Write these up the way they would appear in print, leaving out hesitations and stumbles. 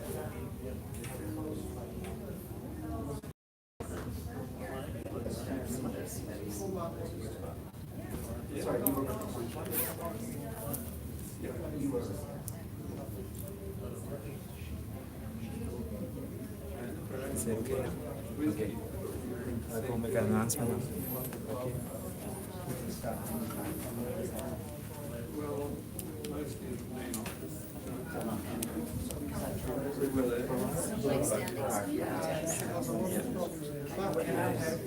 Is it okay? Okay. I will make an announcement now. Okay. Well, mostly the main office.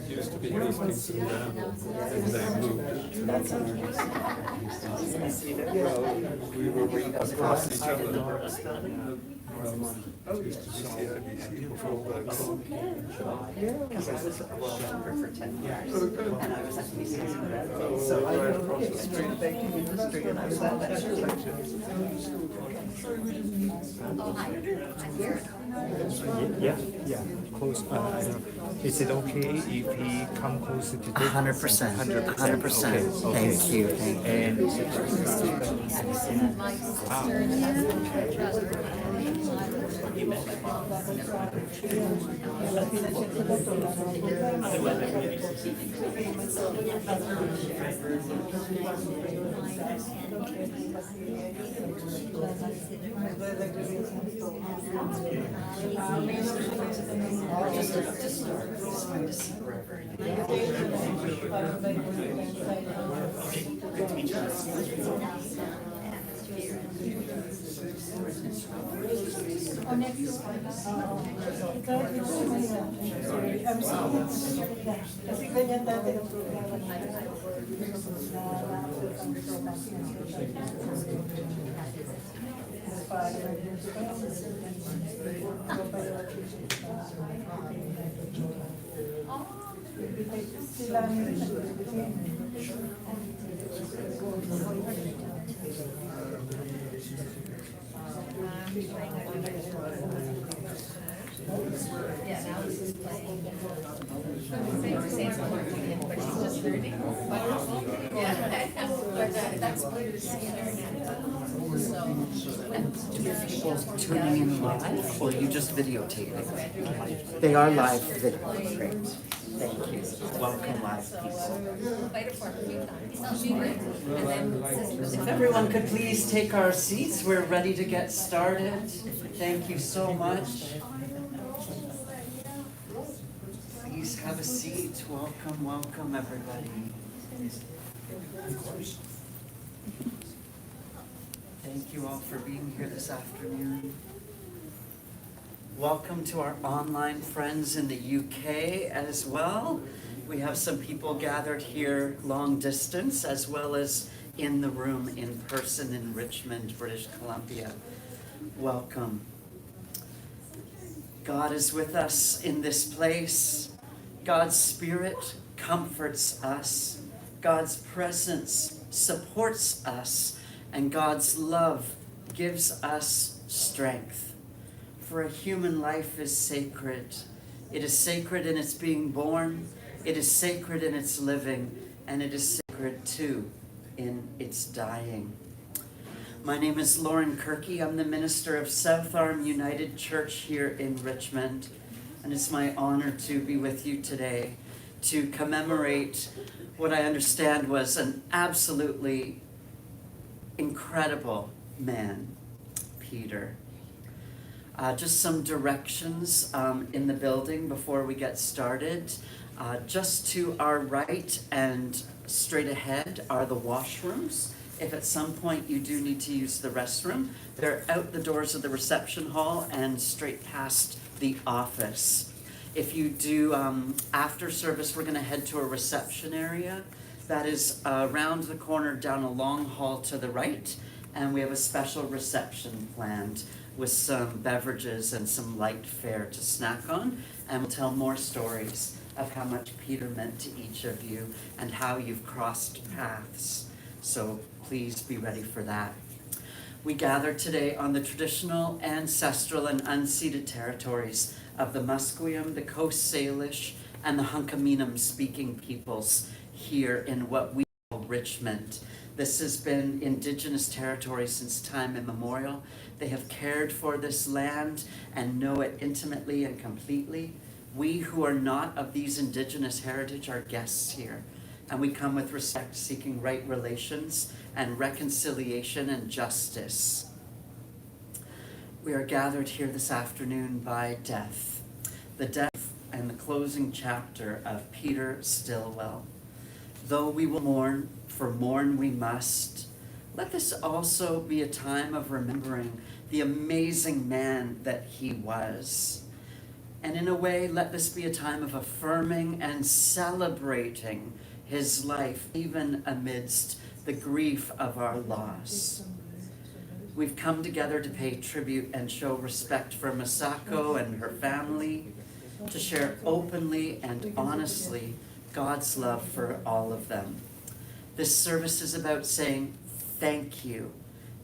Used to be these people there, and they moved. Well, we were across each other. Used to see IBC before that. Because I was a worker for 10 years, Oh, good. and I was at museums and red. So I Right know across the the history street. of the baking industry, and I was at lecture sections. Oh, hi. I'm here. Yeah. Close. I don't know. Is it okay if he come closer to this? 100%. 100%. Okay. Thank you. Thank you. And My sister and brother. Yeah, now this is playing. Same song, but she's just learning. Yeah, but that's good to see her. So. People tuning in live, or you just videotaping? They are live video. Great. Thank you. Welcome, live people. Played it for a few times. She did. And then If everyone could please take our seats, we're ready to get started. Thank you so much. Please have a seat. Welcome, welcome, everybody. Thank you all for being here this afternoon. Welcome to our online friends in the UK as well. We have some people gathered here long distance, as well as in the room in person in Richmond, British Columbia. Welcome. God is with us in this place. God's Spirit comforts us. God's presence supports us. And God's love gives us strength. For a human life is sacred. It is sacred in its being born. It is sacred in its living. And it is sacred too in its dying. My name is Lauren Kirky. I'm the minister of South Arm United Church here in Richmond. And it's my honor to be with you today to commemorate what I understand was an absolutely incredible man, Peter. Just some directions in the building before we get started. Just to our right and straight ahead are the washrooms. If at some point you do need to use the restroom, they're out the doors of the reception hall and straight past the office. If you do after service, we're going to head to a reception area that is around the corner down a long hall to the right, and we have a special reception planned with some beverages and some light fare to snack on, and we'll tell more stories of how much Peter meant to each of you and how you've crossed paths. So please be ready for that. We gather today on the traditional, ancestral, and unceded territories of the Musqueam, the Coast Salish, and the Hunkaminam speaking peoples here in what we call Richmond. This has been Indigenous territory since time immemorial. They have cared for this land and know it intimately and completely. We who are not of these Indigenous heritage are guests here, and we come with respect, seeking right relations and reconciliation and justice. We are gathered here this afternoon by death, the death and the closing chapter of Peter Stillwell. Though we will mourn, for mourn we must, let this also be a time of remembering the amazing man that he was. And in a way, let this be a time of affirming and celebrating his life, even amidst the grief of our loss. We've come together to pay tribute and show respect for Masako and her family, to share openly and honestly God's love for all of them. This service is about saying thank you.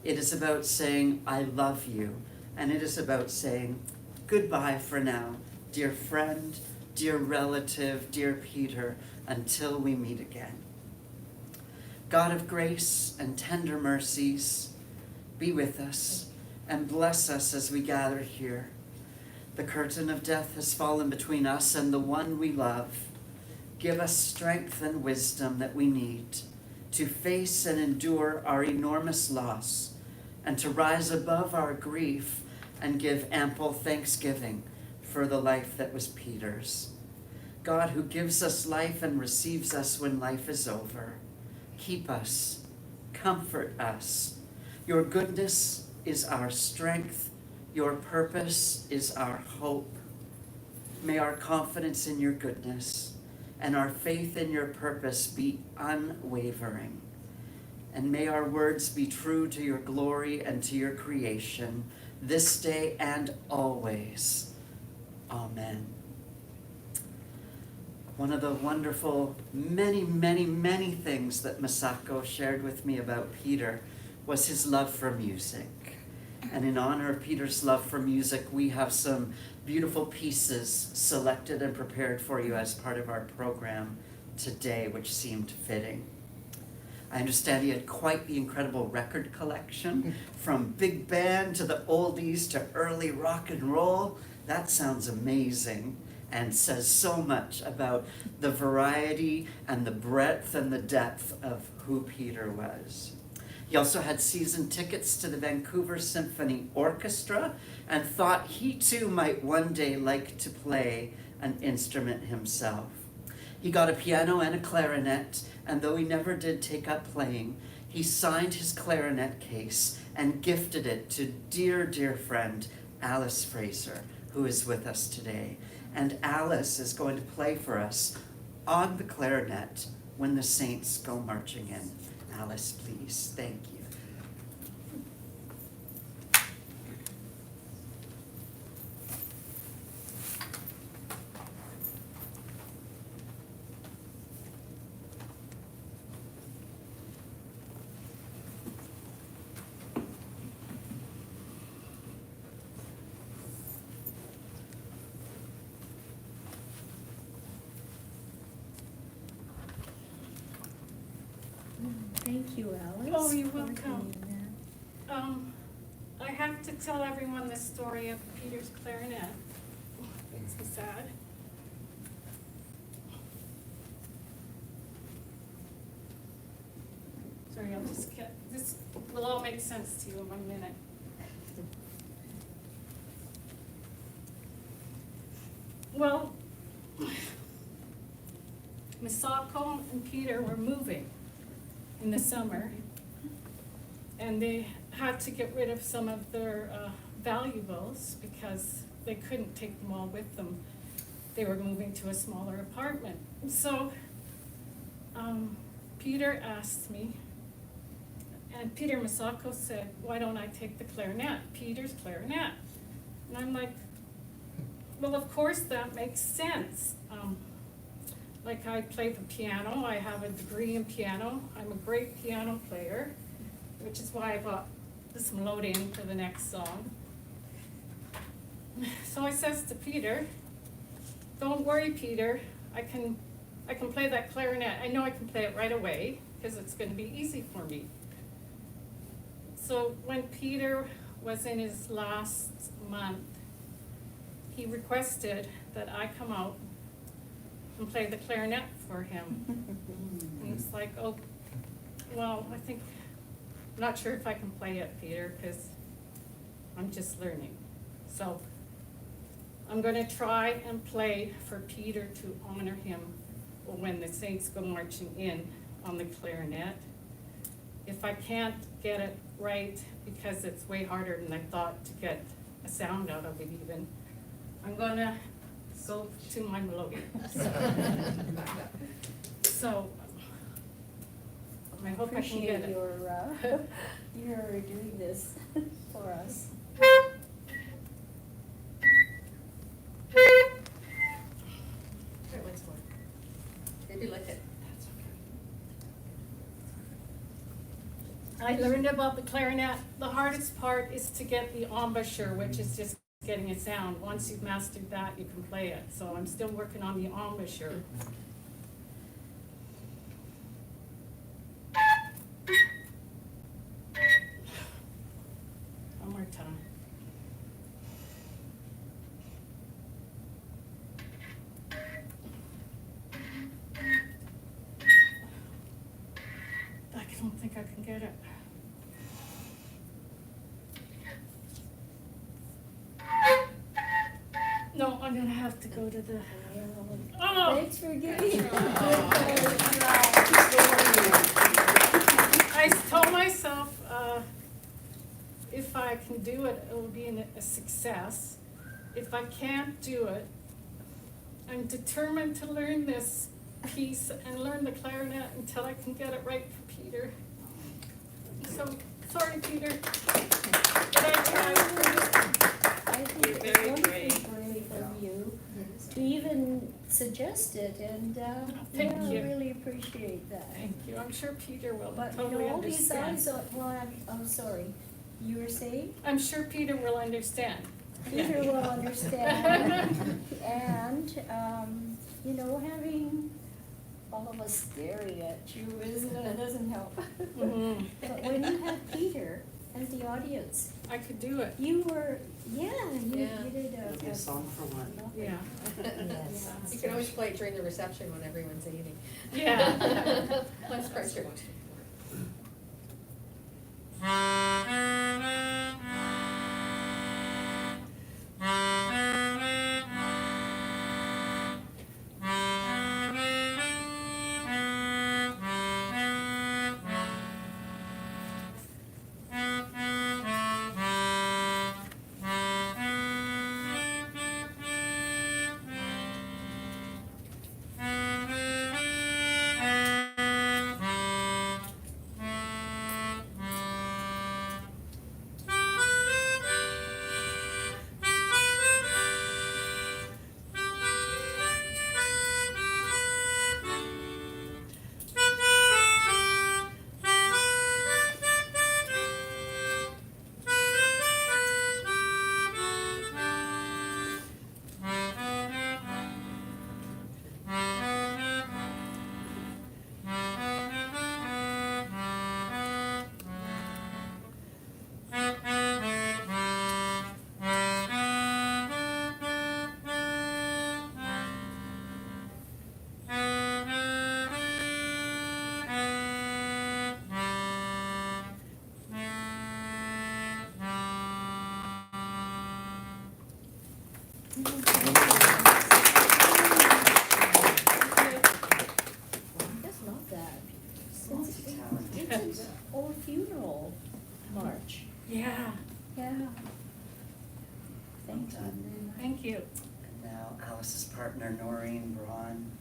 It is about saying I love you. And it is about saying goodbye for now, dear friend, dear relative, dear Peter, until we meet again. God of grace and tender mercies, be with us and bless us as we gather here. The curtain of death has fallen between us and the one we love. Give us strength and wisdom that we need to face and endure our enormous loss, and to rise above our grief and give ample thanksgiving for the life that was Peter's. God, who gives us life and receives us when life is over, keep us, comfort us. Your goodness is our strength. Your purpose is our hope. May our confidence in your goodness and our faith in your purpose be unwavering. And may our words be true to your glory and to your creation, this day and always. Amen. One of the wonderful, many, many, many things that Masako shared with me about Peter was his love for music. And in honor of Peter's love for music, we have some beautiful pieces selected and prepared for you as part of our program today, which seemed fitting. I understand he had quite the incredible record collection, from big band to the oldies to early rock and roll. That sounds amazing and says so much about the variety and the breadth and the depth of who Peter was. He also had season tickets to the Vancouver Symphony Orchestra and thought he too might one day like to play an instrument himself. He got a piano and a clarinet, and though he never did take up playing, he signed his clarinet case and gifted it to dear, dear friend Alice Fraser, who is with us today. And Alice is going to play for us on the clarinet when the saints go marching in. Alice, please. Thank you. Thank you, Alice. Oh, you're for welcome. doing that. I have to tell everyone the story of Peter's clarinet. Makes me sad. Sorry, I'll just get, this will all make sense to you in 1 minute. Well, Misako and Peter were moving in the summer, and they had to get rid of some of their valuables because they couldn't take them all with them. They were moving to a smaller apartment. So Peter asked me, and Peter Masako said, why don't I take the clarinet, Peter's clarinet? And I'm like, well, of course that makes sense. Like, I play the piano, I have a degree in piano, I'm a great piano player, which is why I bought this melodeon for the next song. So I says to Peter, don't worry, Peter, I can play that clarinet. I know I can play it right away. because it's gonna be easy for me. So when Peter was in his last month, he requested that I come out and play the clarinet for him. And it's like, oh, well, I'm not sure if I can play it, Peter, because I'm just learning. So I'm gonna try and play for Peter to honor him when the Saints go marching in on the clarinet. If I can't get it right, because it's way harder than I thought to get a sound out of it even, I'm gonna go to my melody. So, I hope I can get Appreciate it. your doing this for us. Try once more. Maybe lick it. I learned about the clarinet. The hardest part is to get the embouchure, which is just getting a sound. Once you've mastered that, you can play it. So I'm still working on the embouchure. One more time. I don't think I can get it. No, I'm gonna have to go to the, oh! Thanks for giving. I told myself, if I can do it, it will be a success. If I can't do it, I'm determined to learn this piece and learn the clarinet until I can get it right for Peter. So, sorry, Peter, but I tried. I think it's wonderfully brave of you to even suggest it, and Thank yeah, I you. really appreciate that. Thank you, I'm sure Peter will But you totally know, all these understand. eyes on, well, I'm sorry, you were saying? I'm sure Peter will understand. Peter will understand, and, you know, having all of us staring at you doesn't help. Mhm. But when you had Peter as the audience, I could do it, you were, you Yeah. did Maybe a song for one. yeah. Yes. You can always play it during the reception when everyone's eating. Yeah. Less pressure. Just love that. It's an old funeral march. Yeah, Yeah. Thank Well done. you. thank you. And now Alice's partner, Noreen Braun,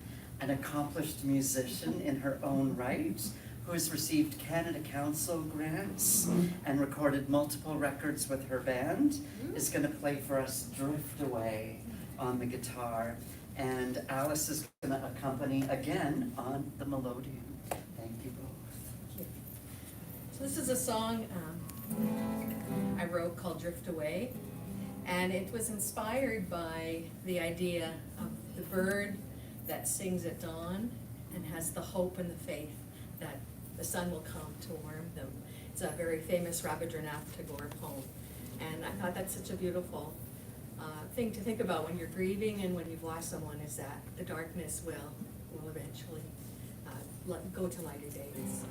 an accomplished musician in her own right, who has received Canada Council grants and recorded multiple records with her band, is gonna play for us Drift Away on the guitar. And Alice is gonna accompany again on the melodeon. Thank you both. So this is a song I wrote called Drift Away, and it was inspired by the idea of the bird that sings at dawn and has the hope and the faith that the sun will come to warm them. It's a very famous Rabindranath Tagore poem. And I thought that's such a beautiful thing to think about when you're grieving and when you've lost someone, is that the darkness will eventually go to lighter days.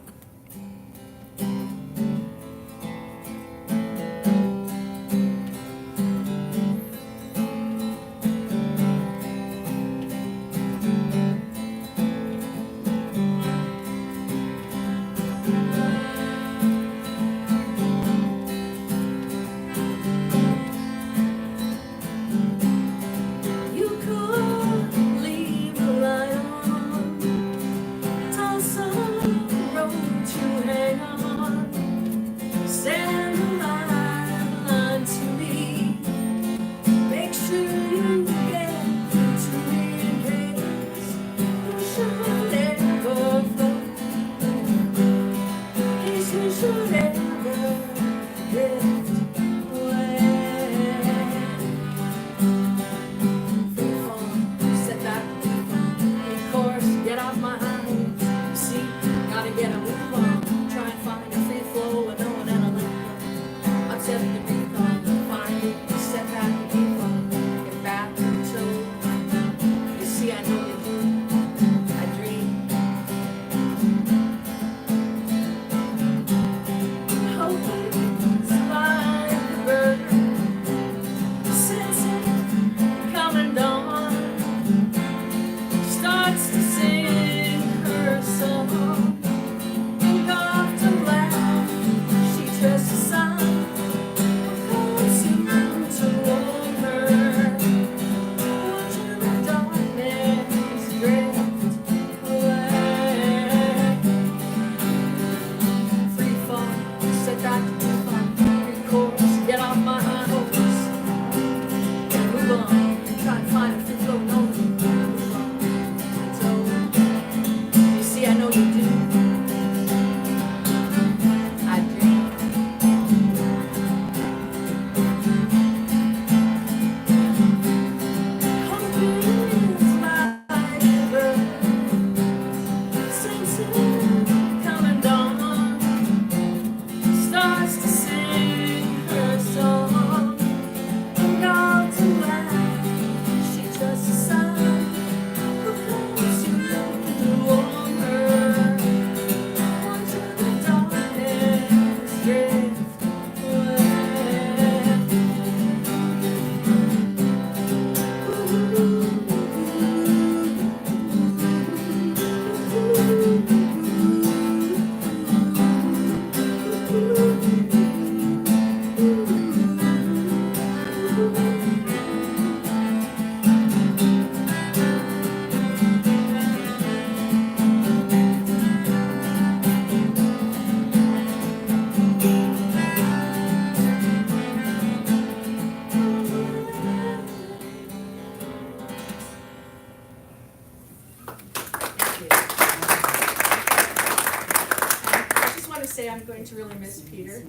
I'm going to really miss Peter.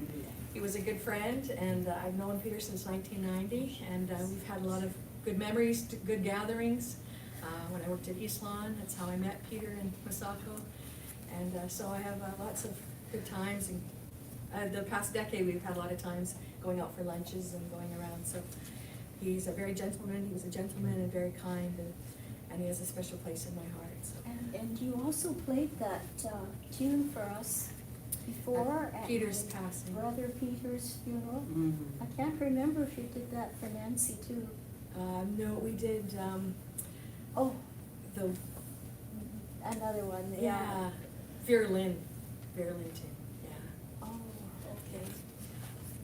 He was a good friend, and I've known Peter since 1990, and we've had a lot of good memories, good gatherings. When I worked at East Lawn, that's how I met Peter and Masako, and so I have lots of good times. And the past decade, we've had a lot of times going out for lunches and going around. So he's a very gentleman. He was a gentleman and very kind, and he has a special place in my heart. So. And you also played that tune for us before at Peter's passing. Brother Peter's funeral. Mm-hmm. I can't remember if you did that for Nancy too. No, we did. Oh, the another one. yeah, Vera Lynn too. Yeah. Oh, okay.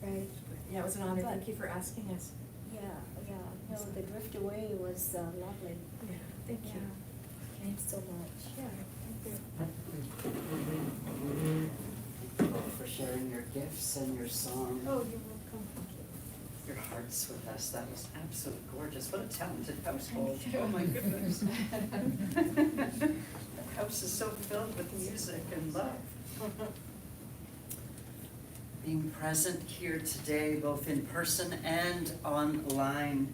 Right. Yeah, it was an honor. But- Thank you for asking us. Yeah, yeah. No, the Drift Away was lovely. Yeah, thank you. Yeah. Thanks so much. Yeah, thank For sharing your gifts and your song. Oh, you're welcome. Your hearts with us. That was absolutely gorgeous. What a talented household. Oh my goodness. The house is so filled with music and love. Being present here today, both in person and online,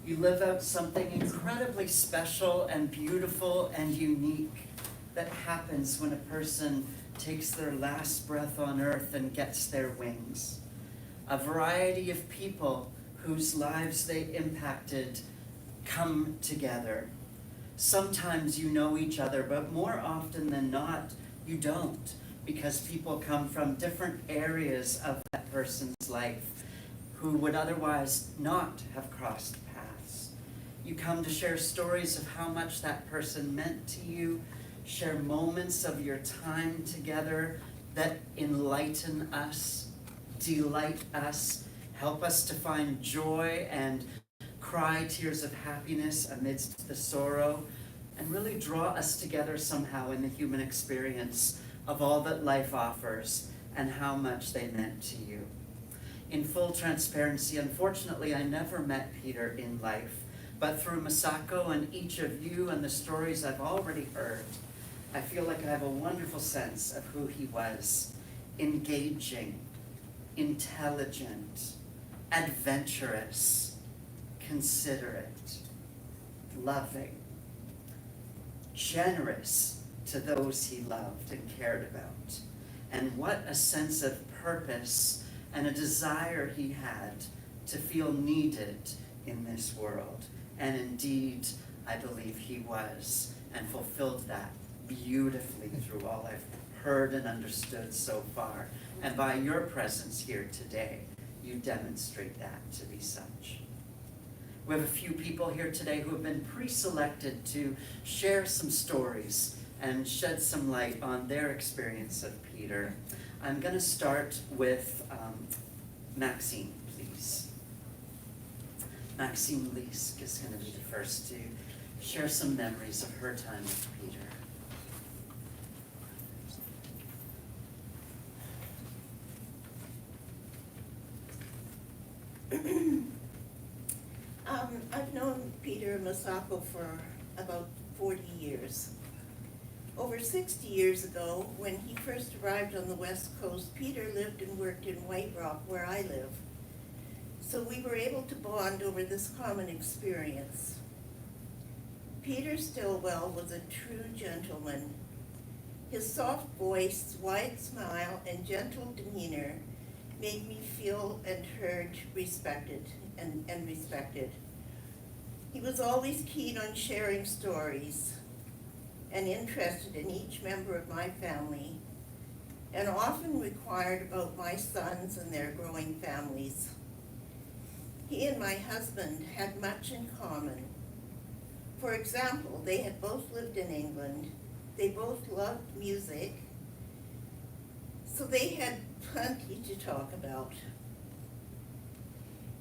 you live out something incredibly special and beautiful and unique that happens when a person takes their last breath on earth and gets their wings. A variety of people whose lives they impacted come together. Sometimes you know each other, but more often than not, you don't, because people come from different areas of that person's life who would otherwise not have crossed paths. You come to share stories of how much that person meant to you, share moments of your time together that enlighten us, delight us, help us to find joy and cry tears of happiness amidst the sorrow, and really draw us together somehow in the human experience of all that life offers and how much they meant to you. In full transparency, unfortunately, I never met Peter in life, but through Masako and each of you and the stories I've already heard, I feel like I have a wonderful sense of who he was: engaging, intelligent, adventurous, considerate, loving, generous to those he loved and cared about. And what a sense of purpose and a desire he had to feel needed in this world. And indeed, I believe he was, and fulfilled that beautifully through all I've heard and understood so far. And by your presence here today, you demonstrate that to be such. We have a few people here today who have been pre-selected to share some stories and shed some light on their experience of Peter. I'm going to start with Maxine, please. Maxine Leask is going to be the first to share some memories of her time with Peter. I've known Peter Masako for about 40 years. Over 60 years ago, when he first arrived on the West Coast, Peter lived and worked in White Rock, where I live. So we were able to bond over this common experience. Peter Stillwell was a true gentleman. His soft voice, wide smile, and gentle demeanor made me feel and heard respected and respected. He was always keen on sharing stories and interested in each member of my family, and often inquired about my sons and their growing families. He and my husband had much in common. For example, they had both lived in England. They both loved music, so they had plenty to talk about.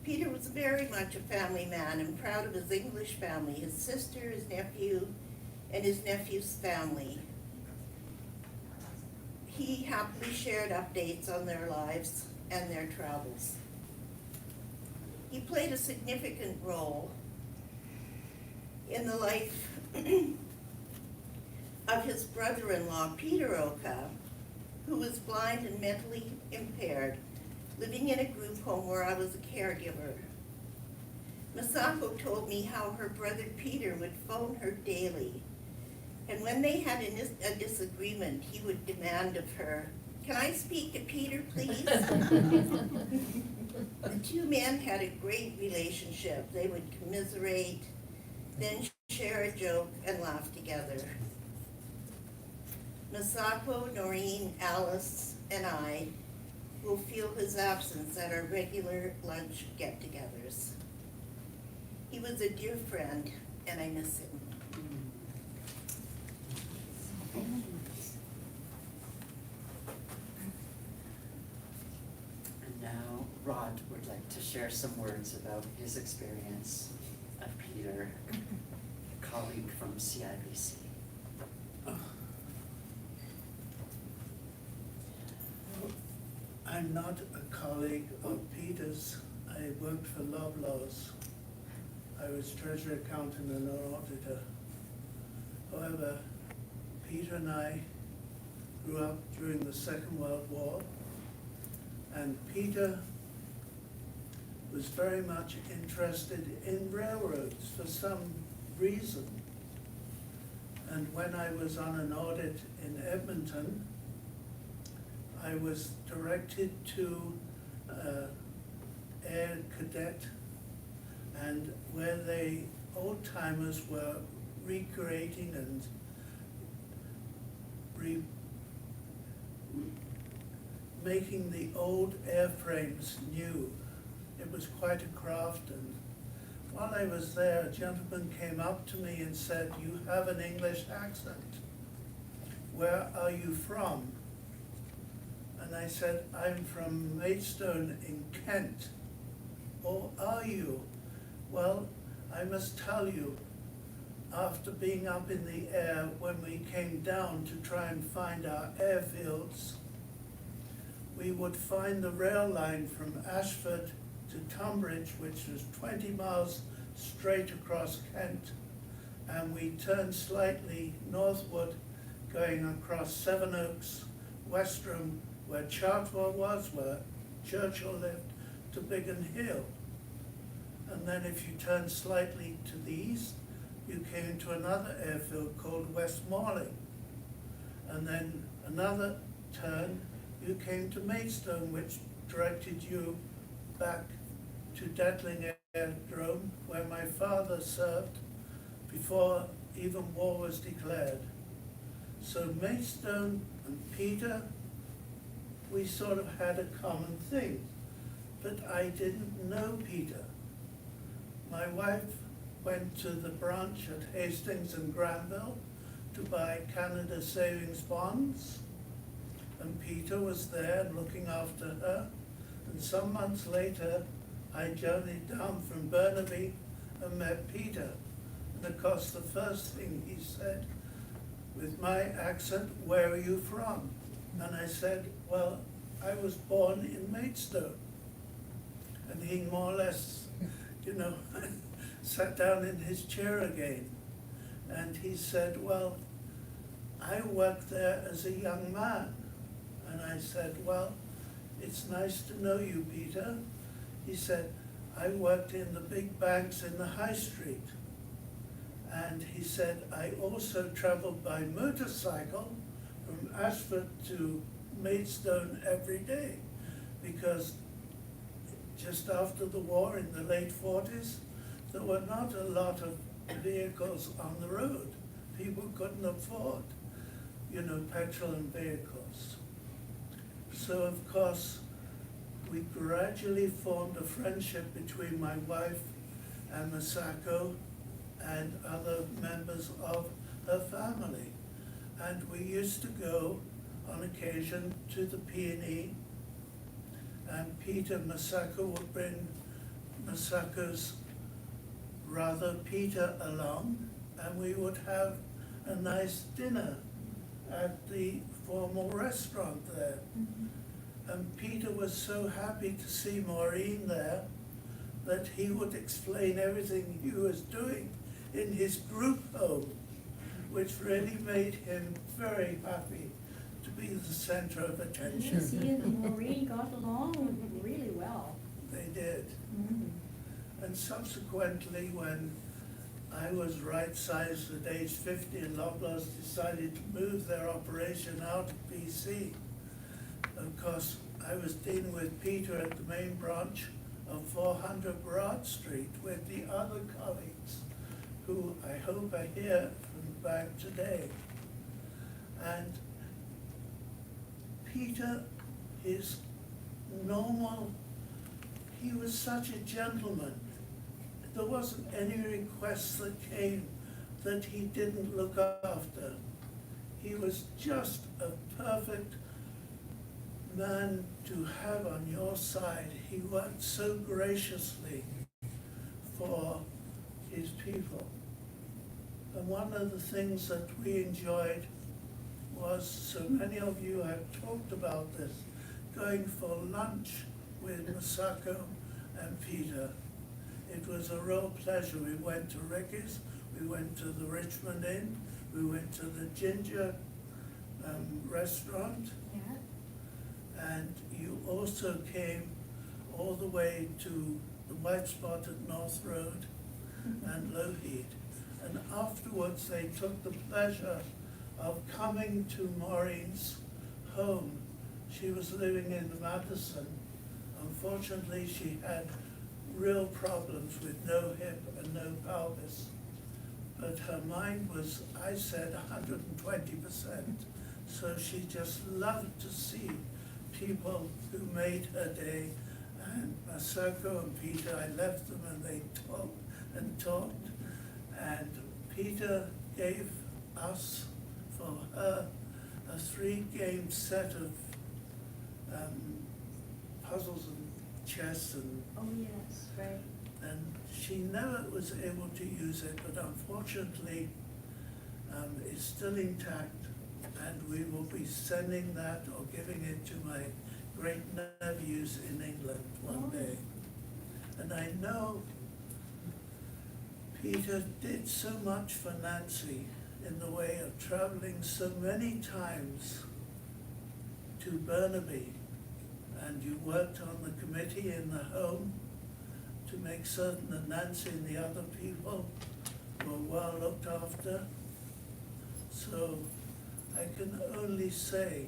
Peter was very much a family man and proud of his English family, his sister, his nephew, and his nephew's family. He happily shared updates on their lives and their travels. He played a significant role in the life of his brother-in-law, Peter Oka, who was blind and mentally impaired, living in a group home where I was a caregiver. Masako told me how her brother Peter would phone her daily, and when they had a disagreement, he would demand of her, "Can I speak to Peter, please?" The two men had a great relationship. They would commiserate, then share a joke and laugh together. Masako, Noreen, Alice, and I will feel his absence at our regular lunch get-togethers. He was a dear friend, and I miss him. And now Rod would like to share some words about his experience of Peter, a colleague from CIBC. I'm not a colleague of Peter's. I worked for Loblaws. I was treasurer accountant and an auditor. However, Peter and I grew up during the Second World War, and Peter was very much interested in railroads for some reason. And when I was on an audit in Edmonton, I was directed to Air Cadet, and where they old-timers were recreating and making the old airframes new. It was quite a craft, and while I was there, a gentleman came up to me and said, "You have an English accent. Where are you from?" And I said, "I'm from Maidstone in Kent." "Oh, are you? Well, I must tell you, after being up in the air, when we came down to try and find our airfields, we would find the rail line from Ashford to Tunbridge, which was 20 miles straight across Kent, and we turned slightly northward, going across Sevenoaks, Westerham, where Chartwell was, where Churchill lived, to Biggin Hill. And then if you turned slightly to the east, you came to another airfield called Westmorling. And then another turn, you came to Maidstone, which directed you back to Detling Aerodrome, where my father served before even war was declared. So Maidstone and Peter, we sort of had a common thing, but I didn't know Peter. My wife went to the branch at Hastings and Granville to buy Canada savings bonds, and Peter was there looking after her, and some months later I journeyed down from Burnaby and met Peter, and of course the first thing he said, with my accent, "Where are you from?" And I said, "Well, I was born in Maidstone." And he more or less, sat down in his chair again. And he said, "Well, I worked there as a young man." And I said, "Well, it's nice to know you, Peter." He said, "I worked in the big banks in the high street." And he said, "I also traveled by motorcycle from Ashford to Maidstone every day, because just after the war in the late 40s, there were not a lot of vehicles on the road. People couldn't afford, petrol and vehicles. So of course, we gradually formed a friendship between my wife and Masako and other members of her family. And we used to go on occasion to the P&E, and Peter Masako would bring Masako's brother Peter along, and we would have a nice dinner at the formal restaurant there. And Peter was so happy to see Maureen there that he would explain everything he was doing in his group home, which really made him very happy to be the center of attention. Yes, he and Maureen got along really well. They did. And subsequently, when I was right-sized at age 50 and Loblaws decided to move their operation out of BC, of course, I was dealing with Peter at the main branch of 400 Broad Street with the other colleagues, who I hope I hear from back today. And Peter is normal. He was such a gentleman. There wasn't any requests that came that he didn't look after. He was just a perfect man to have on your side. He worked so graciously for his people. And one of the things that we enjoyed was, so many of you have talked about this, going for lunch with Masako and Peter. It was a real pleasure. We went to Ricky's, we went to the Richmond Inn, we went to the Ginger restaurant, and you also came all the way to the White Spot at North Road and Lougheed. And afterwards they took the pleasure of coming to Maureen's home. She was living in Madison. Unfortunately, she had real problems with no hip and no pelvis. But her mind was, I said, 120%. So she just loved to see people who made her day. And Masako and Peter, I left them and they talked and talked. And Peter gave us, for her, a 3-game set of puzzles and chess, and Oh, yes, right. she never was able to use it, but unfortunately it's still intact, and we will be sending that or giving it to my great nephews in England one day. And I know Peter did so much for Nancy in the way of traveling so many times to Burnaby, and you worked on the committee in the home to make certain that Nancy and the other people were well looked after. So I can only say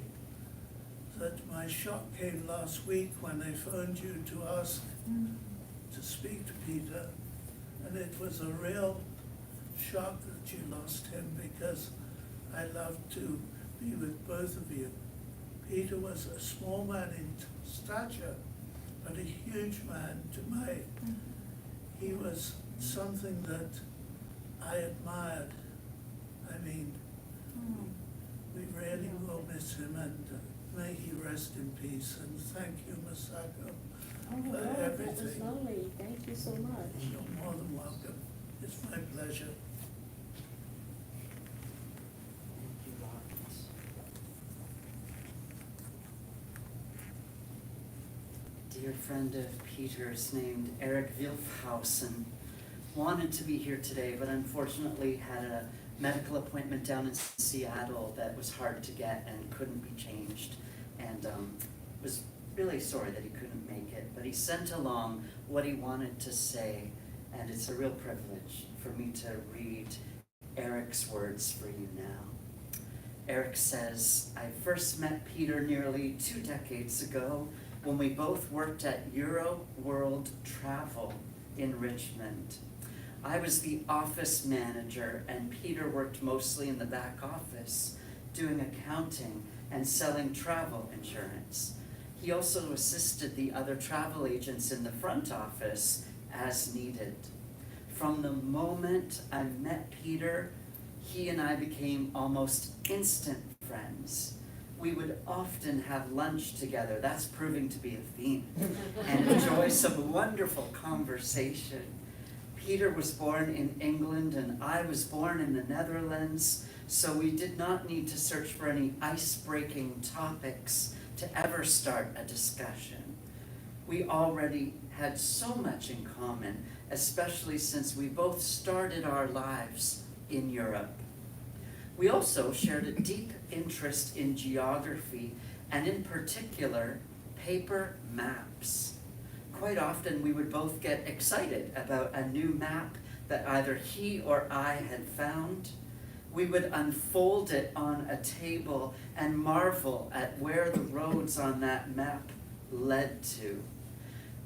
that my shock came last week when I phoned you to ask to speak to Peter, and it was a real shock that you lost him, because I loved to be with both of you. Peter was a small man in stature, but a huge man to my. He was something that I admired. I mean, we really will miss him, and may he rest in peace. And thank you, Masako, Oh, for wow, that was everything. lovely. Thank you so much. You're more than welcome. It's my pleasure. Thank you, Robert. Dear friend of Peter's named Eric Wilfhausen wanted to be here today, but unfortunately had a medical appointment down in Seattle that was hard to get and couldn't be changed, and was really sorry that he couldn't make it, but he sent along what he wanted to say, and it's a real privilege for me to read Eric's words for you now. Eric says, I first met Peter nearly 2 decades ago when we both worked at Euro World Travel in Richmond. I was the office manager, and Peter worked mostly in the back office, doing accounting and selling travel insurance. He also assisted the other travel agents in the front office as needed. From the moment I met Peter, he and I became almost instant friends. We would often have lunch together, that's proving to be a theme, and enjoy some wonderful conversation. Peter was born in England and I was born in the Netherlands, so we did not need to search for any ice-breaking topics to ever start a discussion. We already had so much in common, especially since we both started our lives in Europe. We also shared a deep interest in geography, and in particular, paper maps. Quite often we would both get excited about a new map that either he or I had found. We would unfold it on a table and marvel at where the roads on that map led to.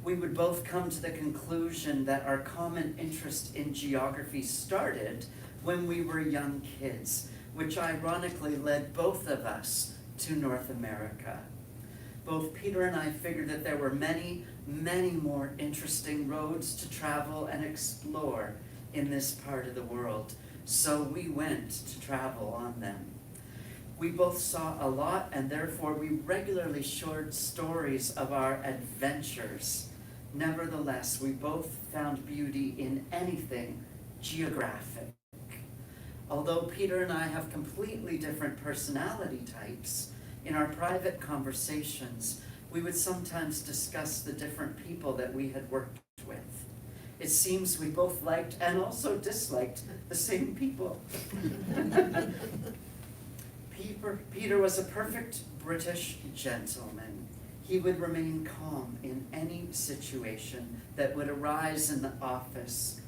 We would both come to the conclusion that our common interest in geography started when we were young kids, which ironically led both of us to North America. Both Peter and I figured that there were many, many more interesting roads to travel and explore in this part of the world, so we went to travel on them. We both saw a lot, and therefore we regularly shared stories of our adventures. Nevertheless, we both found beauty in anything geographic. Although Peter and I have completely different personality types, in our private conversations, we would sometimes discuss the different people that we had worked with. It seems we both liked and also disliked the same people. Peter was a perfect British gentleman. He would remain calm in any situation that would arise in the office.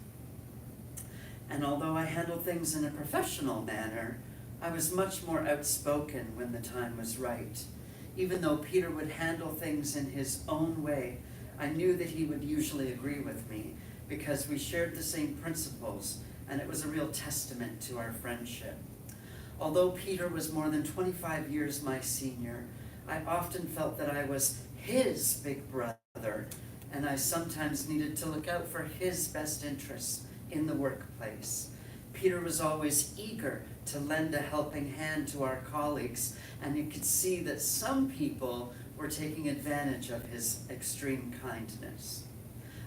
And although I handled things in a professional manner, I was much more outspoken when the time was right. Even though Peter would handle things in his own way, I knew that he would usually agree with me because we shared the same principles, and it was a real testament to our friendship. Although Peter was more than 25 years my senior, I often felt that I was his big brother, and I sometimes needed to look out for his best interests in the workplace. Peter was always eager to lend a helping hand to our colleagues, and you could see that some people were taking advantage of his extreme kindness.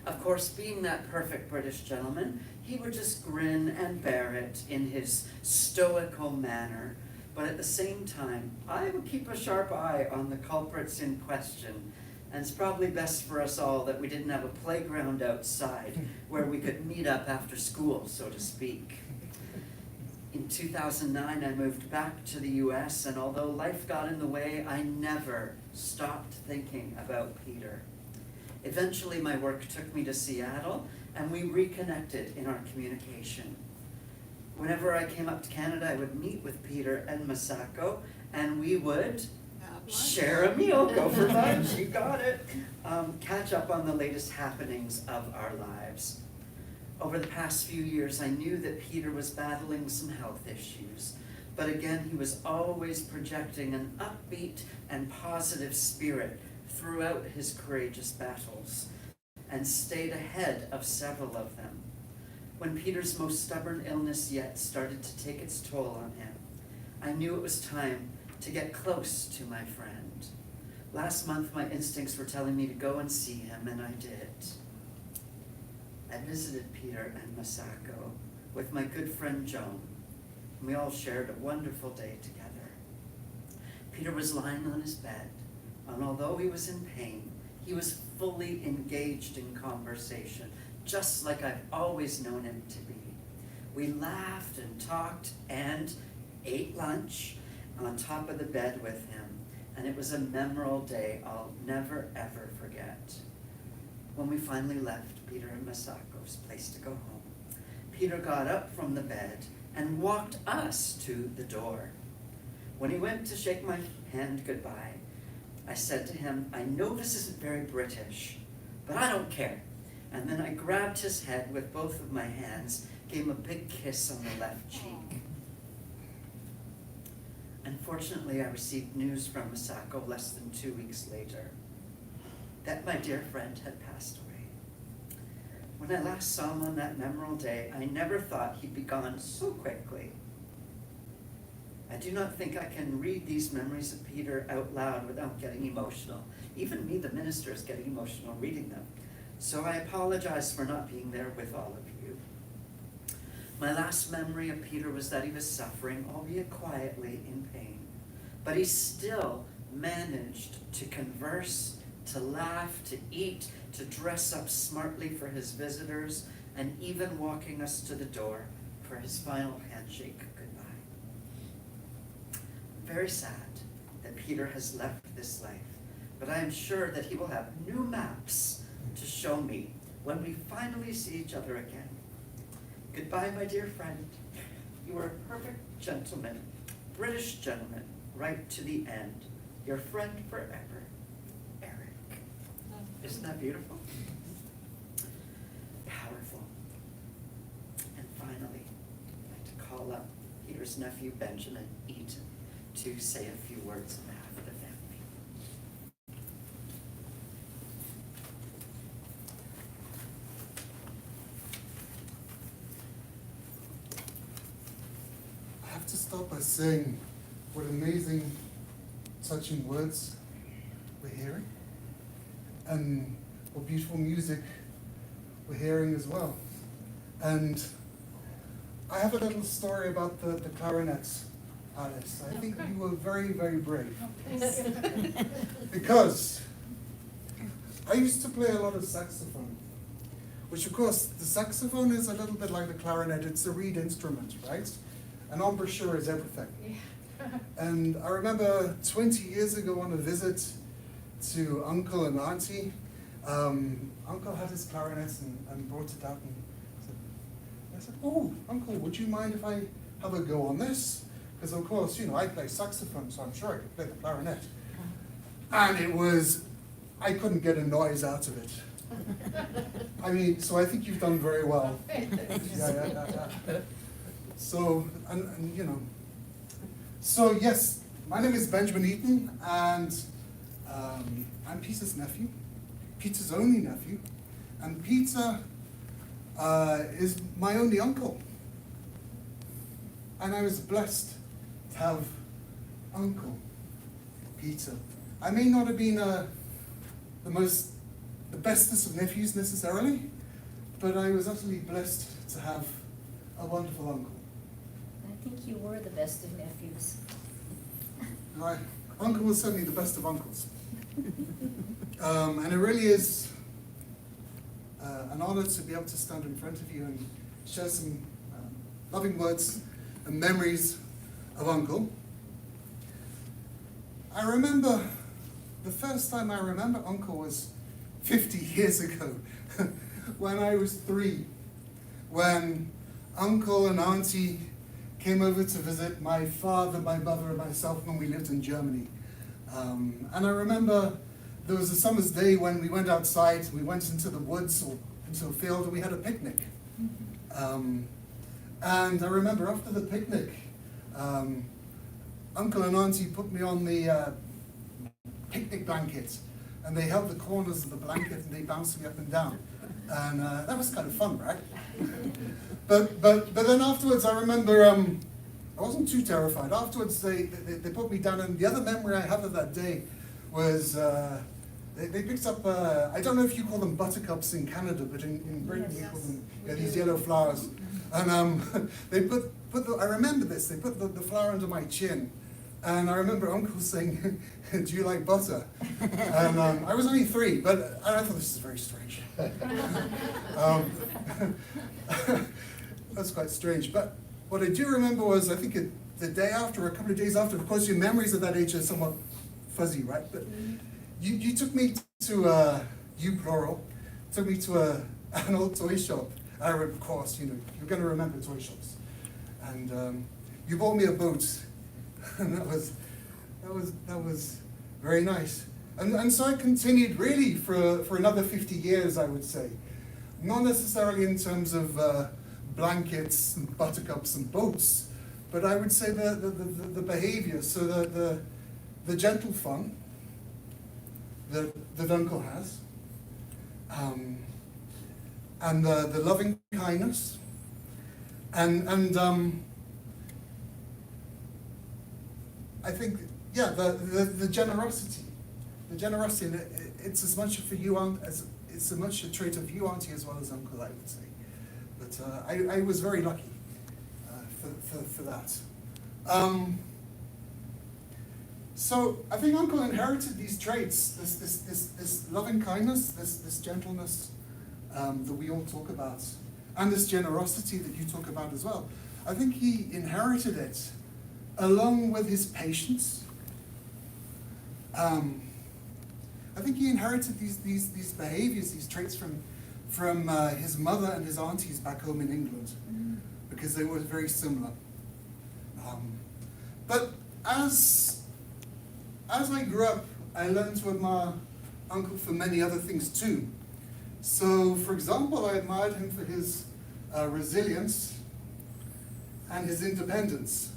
Of course, being that perfect British gentleman, he would just grin and bear it in his stoical manner, but at the same time, I would keep a sharp eye on the culprits in question, and it's probably best for us all that we didn't have a playground outside where we could meet up after school, so to speak. In 2009, I moved back to the US, and although life got in the way, I never stopped thinking about Peter. Eventually, my work took me to Seattle, and we reconnected in our communication. Whenever I came up to Canada, I would meet with Peter and Masako, and we would share a meal, go for lunch, you got it. Catch up on the latest happenings of our lives. Over the past few years, I knew that Peter was battling some health issues, but again, he was always projecting an upbeat and positive spirit throughout his courageous battles, and stayed ahead of several of them. When Peter's most stubborn illness yet started to take its toll on him, I knew it was time to get close to my friend. Last month, my instincts were telling me to go and see him, and I did. I visited Peter and Masako with my good friend Joan, and we all shared a wonderful day together. Peter was lying on his bed, and although he was in pain, he was fully engaged in conversation, just like I've always known him to be. We laughed and talked and ate lunch on top of the bed with him, and it was a memorable day I'll never ever forget. When we finally left Peter and Masako's place to go home, Peter got up from the bed and walked us to the door. When he went to shake my hand goodbye, I said to him, I know this isn't very British, but I don't care. And then I grabbed his head with both of my hands, gave him a big kiss on the left cheek. Unfortunately, I received news from Masako less than 2 weeks later that my dear friend had passed away. When I last saw him on that memorable day, I never thought he'd be gone so quickly. I do not think I can read these memories of Peter out loud without getting emotional. Even me, the minister, is getting emotional reading them. So I apologize for not being there with all of you. My last memory of Peter was that he was suffering, albeit quietly, in pain. But he still managed to converse, to laugh, to eat, to dress up smartly for his visitors, and even walking us to the door for his final handshake goodbye. I'm very sad that Peter has left this life, but I am sure that he will have new maps to show me when we finally see each other again. Goodbye, my dear friend. You were a perfect gentleman, British gentleman, right to the end. Your friend forever, Eric. Isn't that beautiful? Powerful. And finally, I'd like to call up Peter's nephew, Benjamin Eaton, to say a few words on behalf of the family. I have to start by saying what amazing, touching words we're hearing, and what beautiful music we're hearing as well. And I have a little story about the clarinets, Alice. I think you were very, very brave. Because I used to play a lot of saxophone, which of course, the saxophone is a little bit like the clarinet. It's a reed instrument, right? An embouchure is everything. And I remember 20 years ago on a visit to Uncle and Auntie, Uncle had his clarinet and brought it out, and I said, oh, Uncle, would you mind if I have a go on this? Because of course, you know, I play saxophone, so I'm sure I could play the clarinet. And it was, I couldn't get a noise out of it. I mean, so I think you've done very well. Yeah. So, and you know, so yes, my name is Benjamin Eaton, and I'm Peter's nephew, Peter's only nephew, and Peter is my only uncle. And I was blessed to have Uncle Peter. I may not have been the bestest of nephews necessarily, but I was utterly blessed to have a wonderful uncle. I think you were the best of nephews. My uncle was certainly the best of uncles. And it really is an honor to be able to stand in front of you and share some loving words and memories of Uncle. I remember, the first time I remember Uncle was 50 years ago, when I was 3, when Uncle and Auntie came over to visit my father, my mother, and myself when we lived in Germany. And I remember there was a summer's day when we went outside, we went into the woods or into a field, and we had a picnic. And I remember after the picnic, Uncle and Auntie put me on the picnic blanket, and they held the corners of the blanket and they bounced me up and down. And that was kind of fun, right? But then afterwards, I remember, I wasn't too terrified. Afterwards, they put me down, and the other memory I have of that day was they picked up, I don't know if you call them buttercups in Canada, but in Britain we call them these yellow flowers. And they put I remember this, they put the flower under my chin. And I remember Uncle saying, "Do you like butter?" And I was only 3, but I thought this is very strange. That's quite strange. But what I do remember was, I think the day after, or a couple of days after, of course your memories at that age are somewhat fuzzy, right? But you took me to, you plural, took me to an old toy shop. Of course, you know, you're going to remember toy shops. And you bought me a boat. And that was very nice. And so I continued really for another 50 years, I would say. Not necessarily in terms of blankets and buttercups and boats, but I would say the behavior, so the gentle fun that Uncle has, and the loving kindness, and I think, yeah, the generosity. The generosity, and it's as much for you, as it's as much a trait of you, Auntie, as well as Uncle, I would say. But I was very lucky for that. So I think Uncle inherited these traits, this loving kindness, this gentleness that we all talk about, and this generosity that you talk about as well. I think he inherited it along with his patience. I think he inherited these behaviors, these traits from his mother and his aunties back home in England, because they were very similar. But as I grew up, I learned to admire Uncle for many other things too. So, for example, I admired him for his resilience and his independence.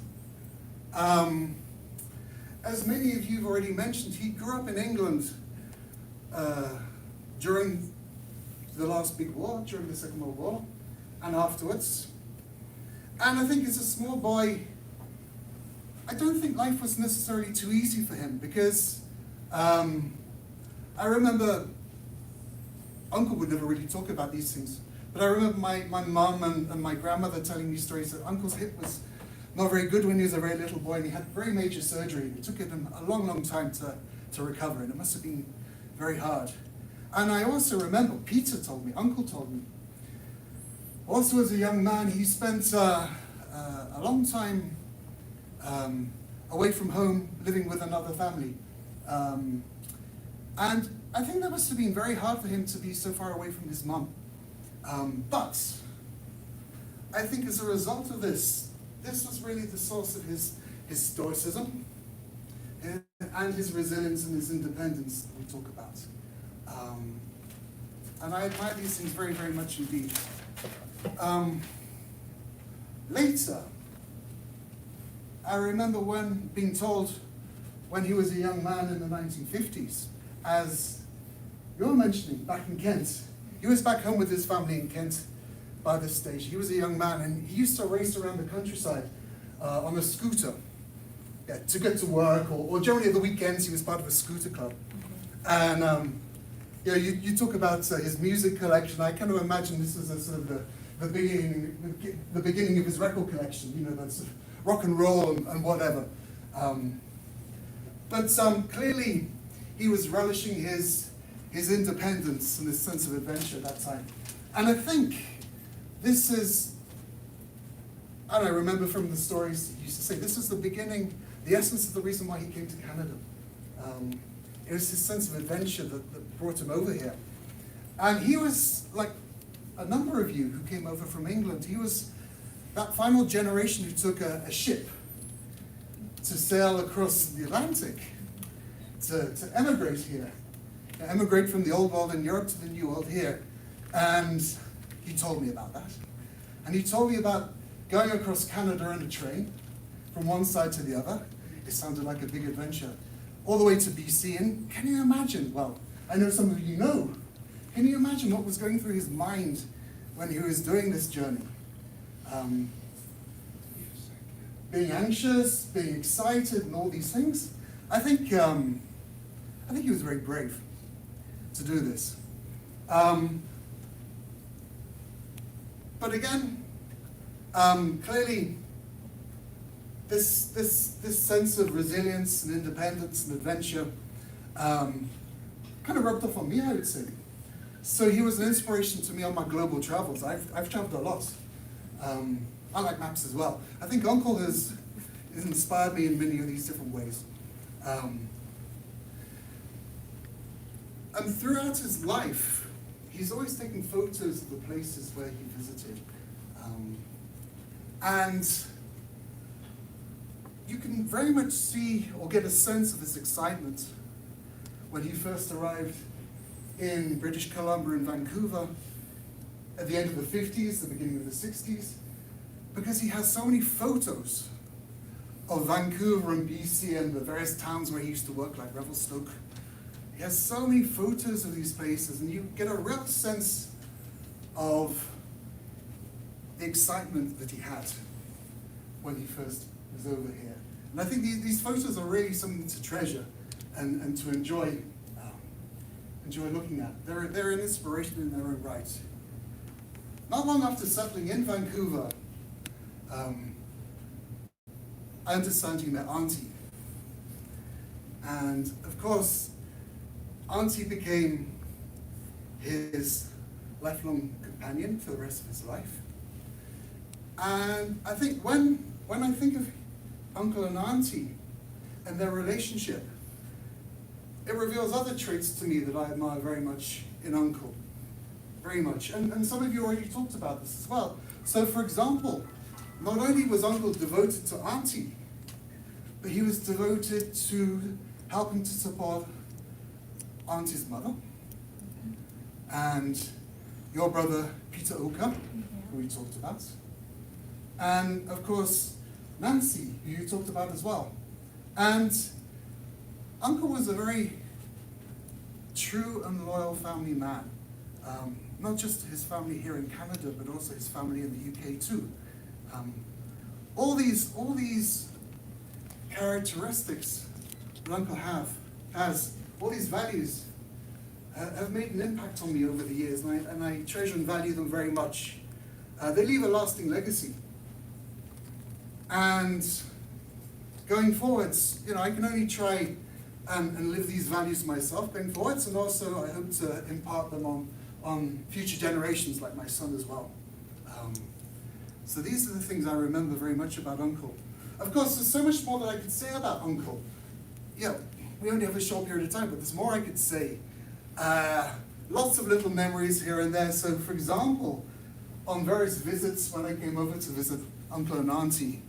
As many of you have already mentioned, he grew up in England during the last big war, during the Second World War, and afterwards. And I think as a small boy, I don't think life was necessarily too easy for him, because I remember Uncle would never really talk about these things, but I remember my mum and my grandmother telling me stories that Uncle's hip was not very good when he was a very little boy, and he had very major surgery, and it took him a long, long time to recover, and it must have been very hard. And I also remember, Uncle told me, also as a young man, he spent a long time away from home, living with another family. And I think that must have been very hard for him to be so far away from his mum. But I think as a result of this was really the source of his stoicism, and his resilience and his independence that we talk about. And I admire these things very, very much indeed. Later, I remember being told when he was a young man in the 1950s, as you're mentioning, back in Kent. He was back home with his family in Kent by this stage. He was a young man, and he used to race around the countryside on a scooter to get to work, or generally at the weekends he was part of a scooter club. And you talk about his music collection. I kind of imagine this as a sort of the beginning of his record collection, you know, that's sort of rock and roll and whatever. But clearly he was relishing his independence and his sense of adventure at that time. And I think this is, and I remember from the stories he used to say, this is the beginning, the essence of the reason why he came to Canada. It was his sense of adventure that brought him over here. And he was, like a number of you who came over from England, he was that final generation who took a ship to sail across the Atlantic, to emigrate here, to emigrate from the old world in Europe to the new world here. And he told me about that. And he told me about going across Canada in a train from one side to the other. It sounded like a big adventure. All the way to BC, and can you imagine, well, I know some of you know, can you imagine what was going through his mind when he was doing this journey? Being anxious, being excited, and all these things. I think he was very brave to do this. But again, clearly, this sense of resilience and independence and adventure kind of rubbed off on me, I would say. So he was an inspiration to me on my global travels. I've traveled a lot. I like maps as well. I think Uncle has inspired me in many of these different ways. And throughout his life, he's always taken photos of the places where he visited. And you can very much see or get a sense of his excitement when he first arrived in British Columbia and Vancouver at the end of the 50s, the beginning of the 60s, because he has so many photos of Vancouver and BC and the various towns where he used to work, like Revelstoke. He has so many photos of these places, and you get a real sense of the excitement that he had when he first was over here. And I think these photos are really something to treasure and to enjoy looking at. They're an inspiration in their own right. Not long after settling in Vancouver, I understand he met Auntie. And of course, Auntie became his lifelong companion for the rest of his life. And I think when I think of Uncle and Auntie and their relationship, it reveals other traits to me that I admire very much in Uncle. Very much. And some of you already talked about this as well. So for example, not only was Uncle devoted to Auntie, but he was devoted to helping to support Auntie's mother and your brother Peter Oka, who we talked about, and of course Nancy, who you talked about as well. And Uncle was a very true and loyal family man, not just to his family here in Canada, but also his family in the UK too. All these characteristics that Uncle has, all these values, have made an impact on me over the years, and I treasure and value them very much. They leave a lasting legacy. And going forwards, I can only try and live these values myself going forwards, and also I hope to impart them on future generations like my son as well. So these are the things I remember very much about Uncle. Of course, there's so much more that I could say about Uncle. Yeah, we only have a short period of time, but there's more I could say. Lots of little memories here and there. So for example, on various visits when I came over to visit Uncle and Auntie,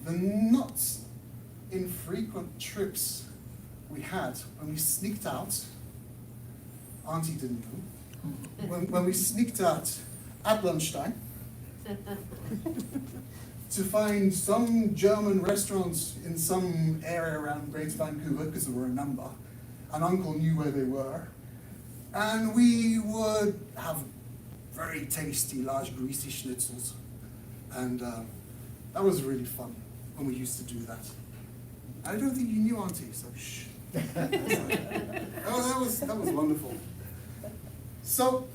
the not infrequent trips we had when we sneaked out. Auntie didn't know. When we sneaked out at lunchtime to find some German restaurants in some area around Greater Vancouver, because there were a number, and Uncle knew where they were, and we would have very tasty, large, greasy schnitzels, and that was really fun when we used to do that. I don't think you knew Auntie, so shh. Oh, that was wonderful. So,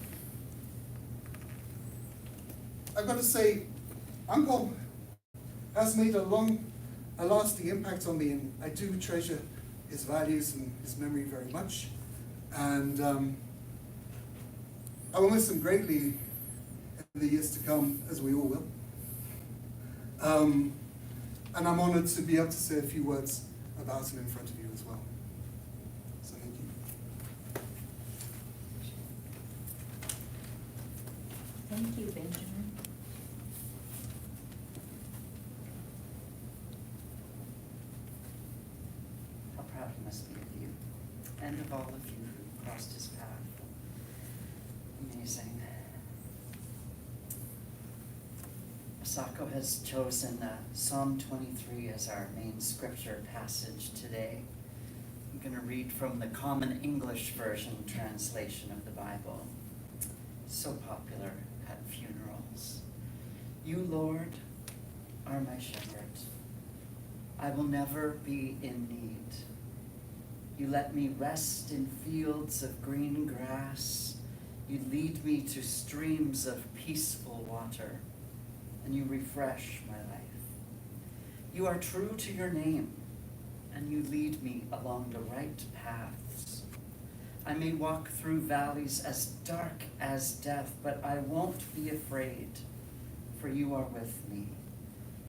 I've got to say, Uncle has made a lasting impact on me, and I do treasure his values and his memory very much. And I will miss him greatly in the years to come, as we all will. And I'm honored to be able to say a few words about him in front of you as well. So thank you. Thank you, Benjamin. How proud he must be of you, and of all of you who crossed his path. Amazing. Masako has chosen Psalm 23 as our main scripture passage today. I'm going to read from the Common English Version translation of the Bible, so popular at funerals. You, Lord, are my shepherd. I will never be in need. You let me rest in fields of green grass. You lead me to streams of peaceful water, and you refresh my life. You are true to your name, and you lead me along the right paths. I may walk through valleys as dark as death, but I won't be afraid, for you are with me.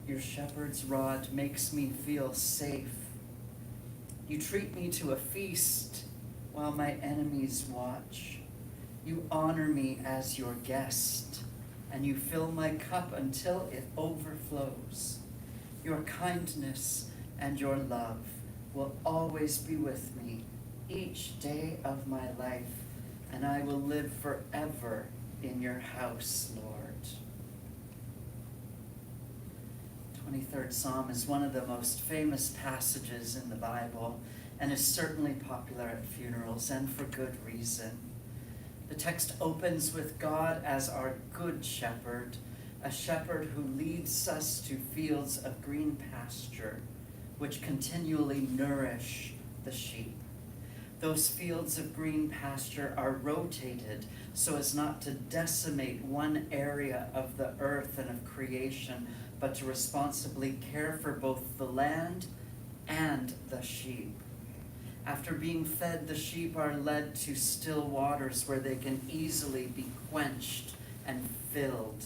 Your shepherd's rod makes me feel safe. You treat me to a feast while my enemies watch. You honor me as your guest, and you fill my cup until it overflows. Your kindness and your love will always be with me each day of my life, and I will live forever in your house, Lord. 23rd Psalm is one of the most famous passages in the Bible and is certainly popular at funerals, and for good reason. The text opens with God as our good shepherd, a shepherd who leads us to fields of green pasture, which continually nourish the sheep. Those fields of green pasture are rotated so as not to decimate one area of the earth and of creation, but to responsibly care for both the land and the sheep. After being fed, the sheep are led to still waters where they can easily be quenched and filled.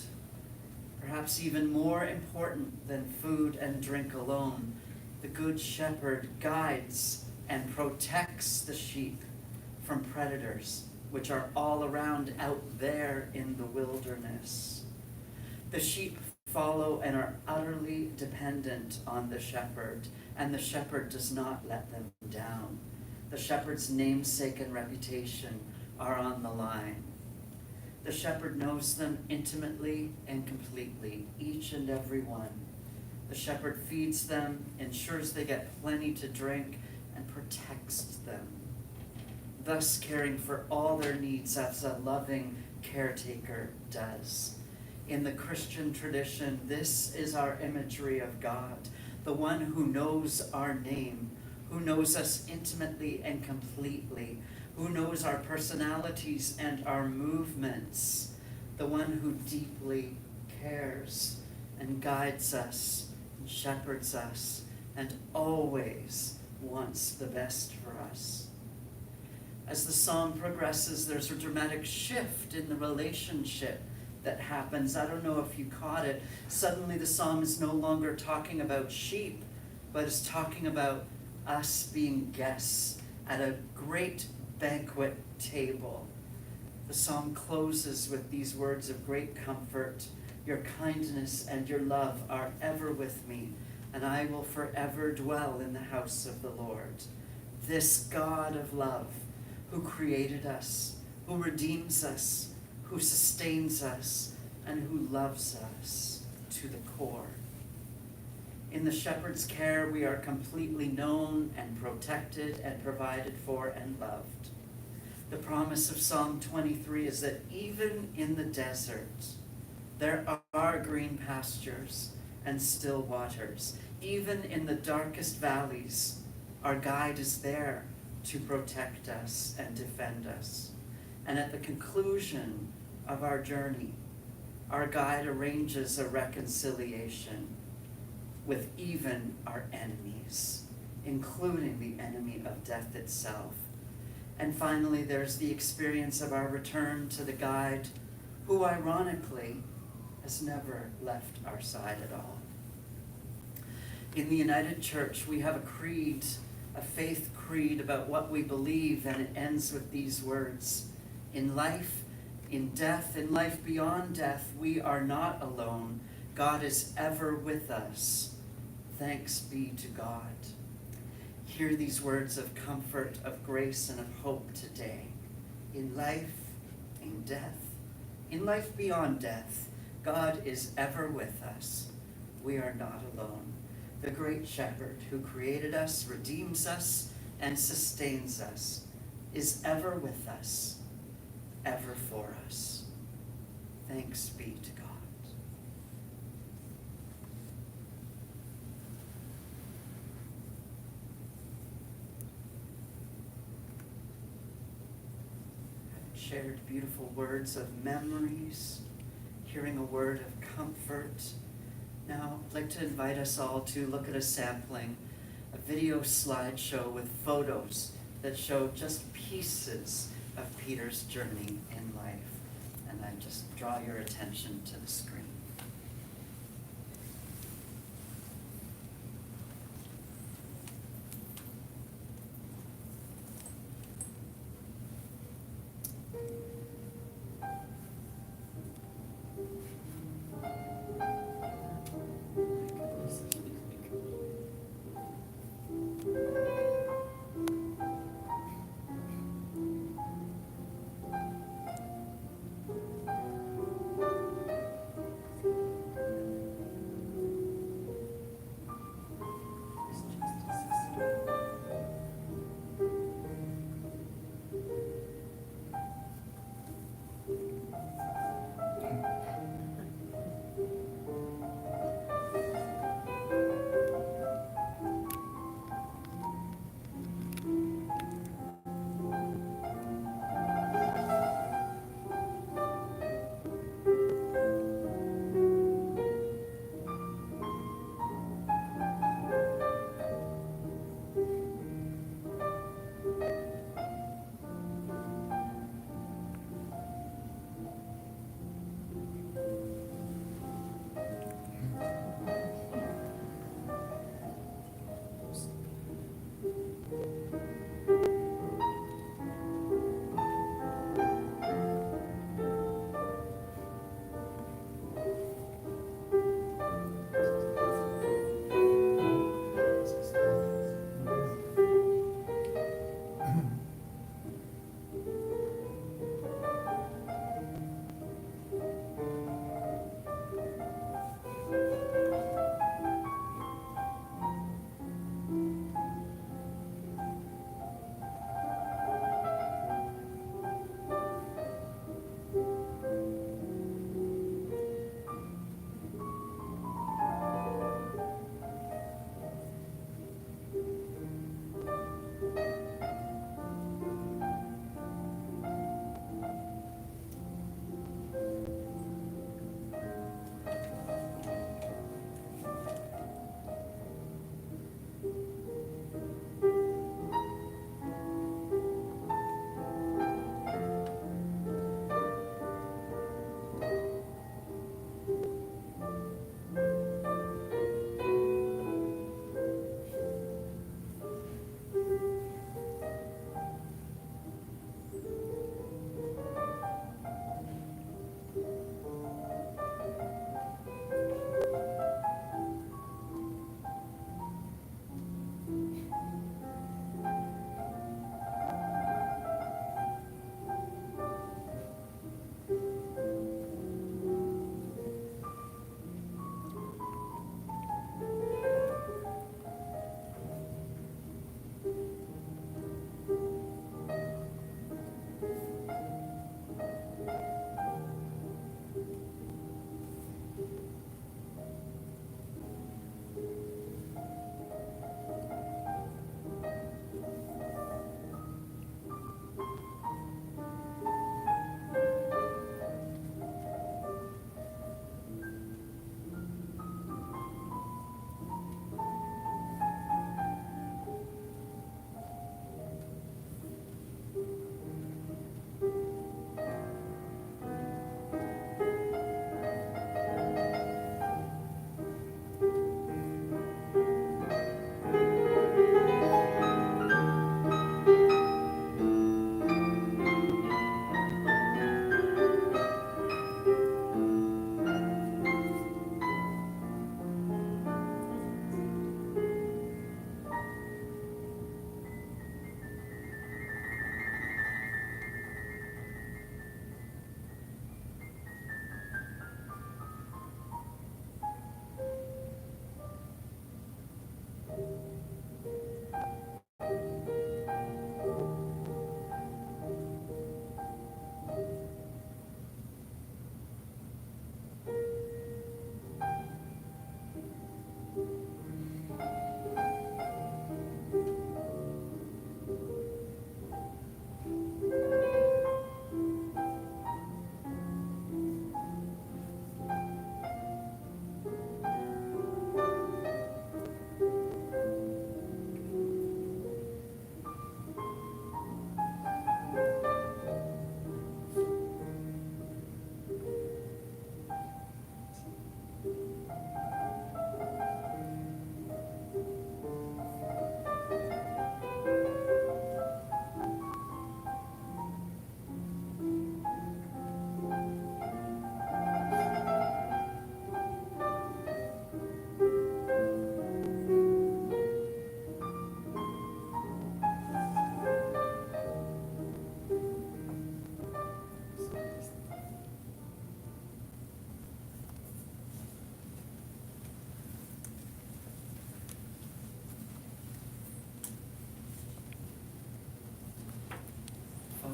Perhaps even more important than food and drink alone, the Good Shepherd guides and protects the sheep from predators, which are all around out there in the wilderness. The sheep follow and are utterly dependent on the shepherd, and the shepherd does not let them down. The shepherd's namesake and reputation are on the line. The shepherd knows them intimately and completely, each and every one. The shepherd feeds them, ensures they get plenty to drink, and protects them, thus caring for all their needs as a loving caretaker does. In the Christian tradition, this is our imagery of God, the one who knows our name, who knows us intimately and completely, who knows our personalities and our movements, the one who deeply cares and guides us and shepherds us and always wants the best for us. As the song progresses, there's a dramatic shift in the relationship that happens. I don't know if you caught it. Suddenly the psalm is no longer talking about sheep, but is talking about us being guests at a great banquet table. The psalm closes with these words of great comfort. Your kindness and your love are ever with me, and I will forever dwell in the house of the Lord. this God of love who created us, who redeems us, who sustains us, and who loves us to the core. In the shepherd's care, we are completely known and protected and provided for and loved. The promise of Psalm 23 is that even in the desert, there are green pastures and still waters. Even in the darkest valleys, our guide is there to protect us and defend us. And at the conclusion of our journey, our guide arranges a reconciliation with even our enemies, including the enemy of death itself. And finally, there's the experience of our return to the guide, who ironically has never left our side at all. In the United Church, we have a creed, a faith creed about what we believe, and it ends with these words: in life, in death, in life beyond death, we are not alone. God is ever with us. Thanks be to God. Hear these words of comfort, of grace, and of hope today. In life, in death, in life beyond death, God is ever with us. We are not alone. The great shepherd who created us, redeems us, and sustains us is ever with us, ever for us. Thanks be to God. Shared beautiful words of memories, hearing a word of comfort. Now, I'd like to invite us all to look at a sampling, a video slideshow with photos that show just pieces of Peter's journey in life. And I just draw your attention to the screen.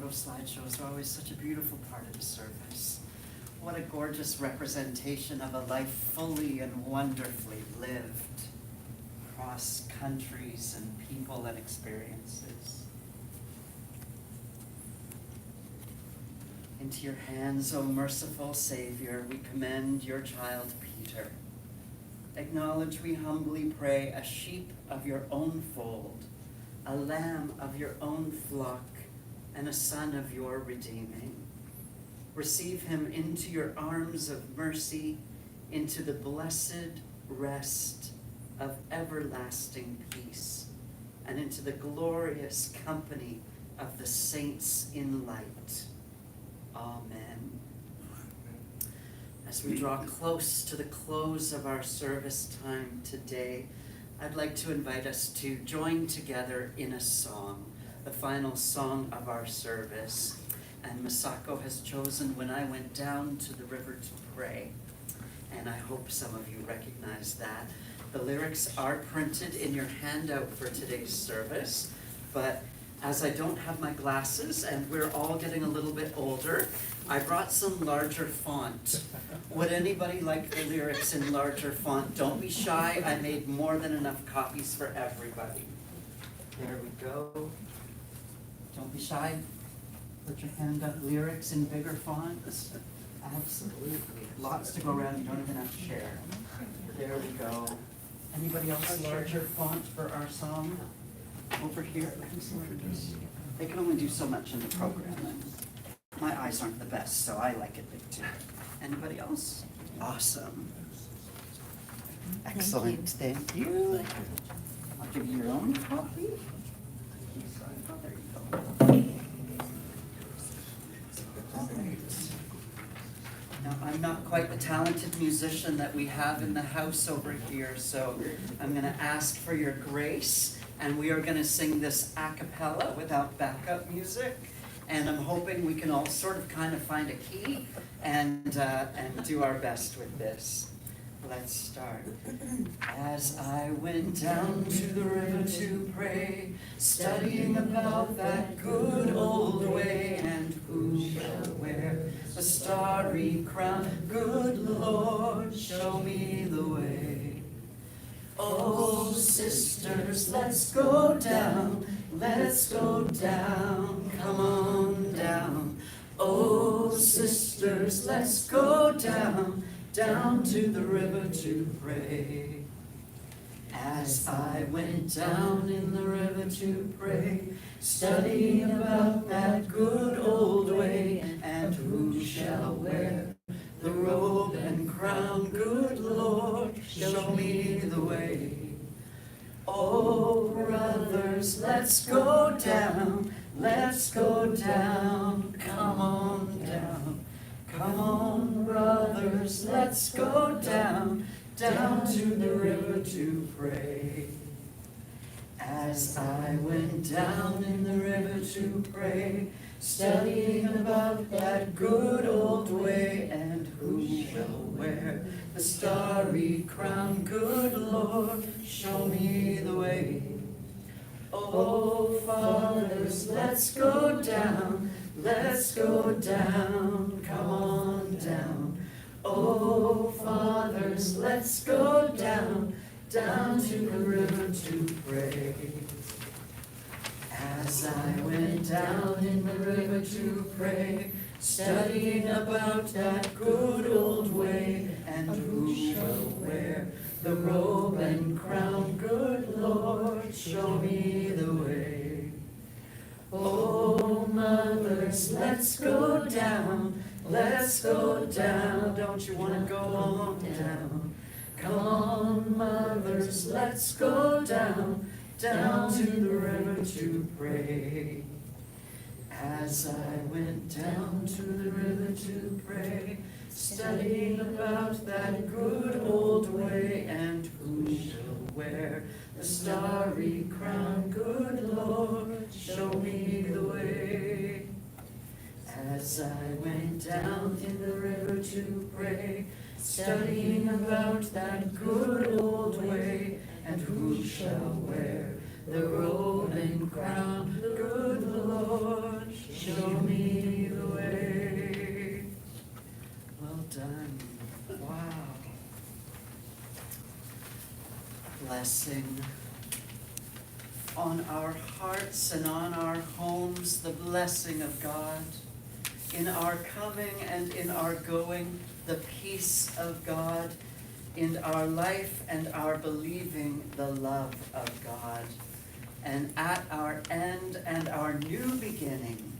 slideshows are always such a beautiful part of the service. What a gorgeous representation of a life fully and wonderfully lived across countries and people and experiences. Into your hands, O merciful Savior, we commend your child Peter. Acknowledge, we humbly pray, a sheep of your own fold, a lamb of your own flock, and a son of your redeeming. Receive him into your arms of mercy, into the blessed rest of everlasting peace, and into the glorious company of the saints in light. Amen. As we draw close to the close of our service time today, I'd like to invite us to join together in a song, the final song of our service. And Masako has chosen When I Went Down to the River to Pray. And I hope some of you recognize that. The lyrics are printed in your handout for today's service, but as I don't have my glasses and we're all getting a little bit older, I brought some larger font. Would anybody like the lyrics in larger font? Don't be shy, I made more than enough copies for everybody. There we go. Don't be shy. Put your hand up. Lyrics in bigger fonts. Absolutely. Lots to go around, you don't even have to share. There we go. Anybody else larger font for our song? Over here. They can only do so much in the program. My eyes aren't the best, so I like it big too. Anybody else? Awesome. Excellent. Thank you. I'll give you your own copy. Oh, there you go. All right. Now, I'm not quite the talented musician that we have in the house over here, so I'm going to ask for your grace, and we are going to sing this a cappella without backup music. And I'm hoping we can all sort of kind of find a key and do our best with this. Let's start. As I went down to the river to pray, studying about that good old way, and who shall wear the starry crown? Good Lord, show me the way. Oh, sisters, let's go down. Let's go down, come on down. Oh, sisters, let's go down, down to the river to pray. As I went down in the river to pray, studying about that good old way, and who shall wear the robe and crown? Good Lord, show me the way. Oh, brothers, let's go down, come on down. Come on, brothers, let's go down, down to the river to pray. As I went down in the river to pray, studying about that good old way, and who shall wear the starry crown? Good Lord, show me the way. Oh, fathers, let's go down, come on down. Oh, fathers, let's go down, down to the river to pray. As I went down in the river to pray, studying about that good old way, and who shall wear the robe and crown? Good Lord, show me the way. Oh, mothers, let's go down, don't you want to go on down? Come on, mothers, let's go down, down to the river to pray. As I went down to the river to pray, studying about that good old way, and who shall wear the starry crown? Good Lord, show me the way. As I went down in the river to pray, studying about that good old way, and who shall wear the robe and crown, good Lord, show me the way. Well done. Wow. Blessing on our hearts and on our homes, the blessing of God. In our coming and in our going, the peace of God. In our life and our believing, the love of God. And at our end and our new beginning,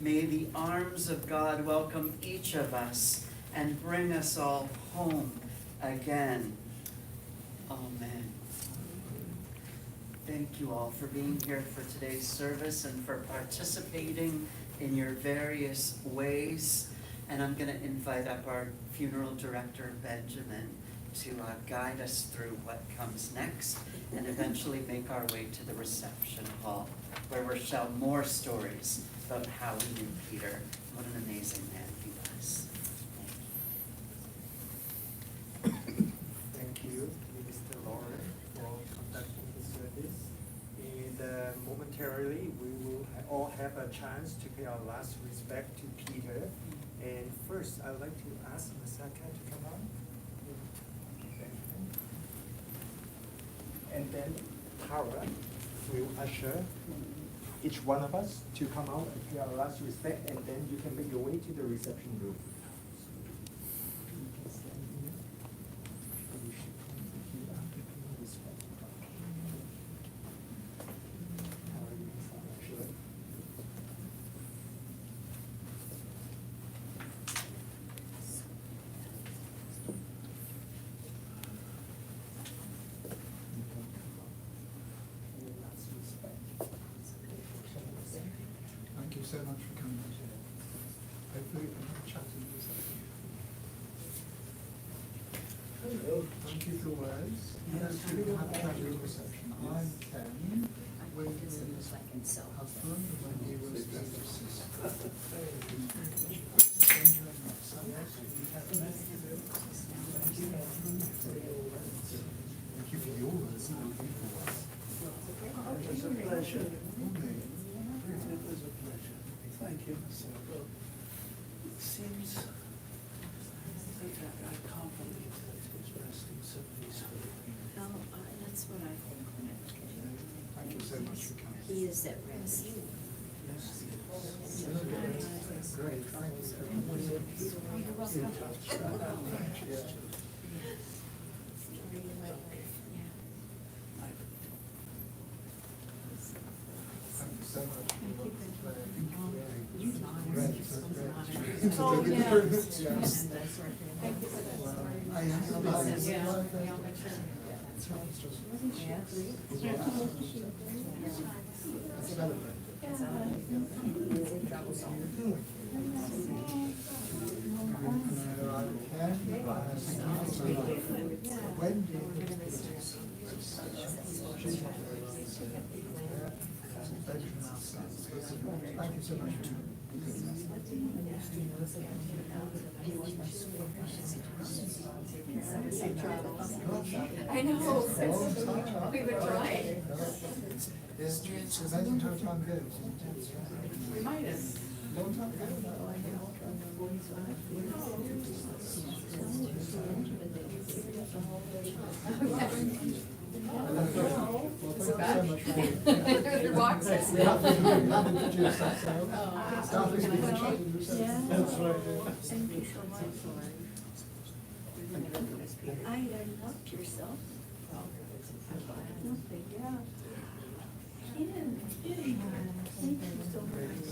may the arms of God welcome each of us and bring us all home again. Amen. Thank you all for being here for today's service and for participating in your various ways. And I'm going to invite up our funeral director, Benjamin, to guide us through what comes next and eventually make our way to the reception hall, where we'll tell more stories about how we knew Peter. What an amazing man he was. Thank you, Minister Lauren, for conducting the service. And momentarily, we will all have a chance to pay our last respect to Peter. And first, I'd like to ask Masaka to come on. And then Tara will usher each one of us to come out and pay our last respect, and then you can make your way to the reception room. You can stand here. And you should come here after paying respect. How are you, Masaka? Sure. Thank you so much for coming. Hopefully we can have a chat in this afternoon. Hello. Thank you for words. Yes, we will have a chat in the reception. I'm Ken. Wendy is husband, Wendy was the sister. Thank you for your words. It was a pleasure. It was a pleasure. Thank you. It seems I can't believe that he's resting so peacefully. That's what I think when I look at him. Thank you so much for coming. He is at rest. Yes, Great, thank you. Thank you so much. Oh, yes. Yes. I am. Thank you so much. I know. We've been trying. It's amazing how time goes. We might have. Long time ago. We're back. The box is Thank you so much for I loved yourself. Nothing, yeah. Thank you so much.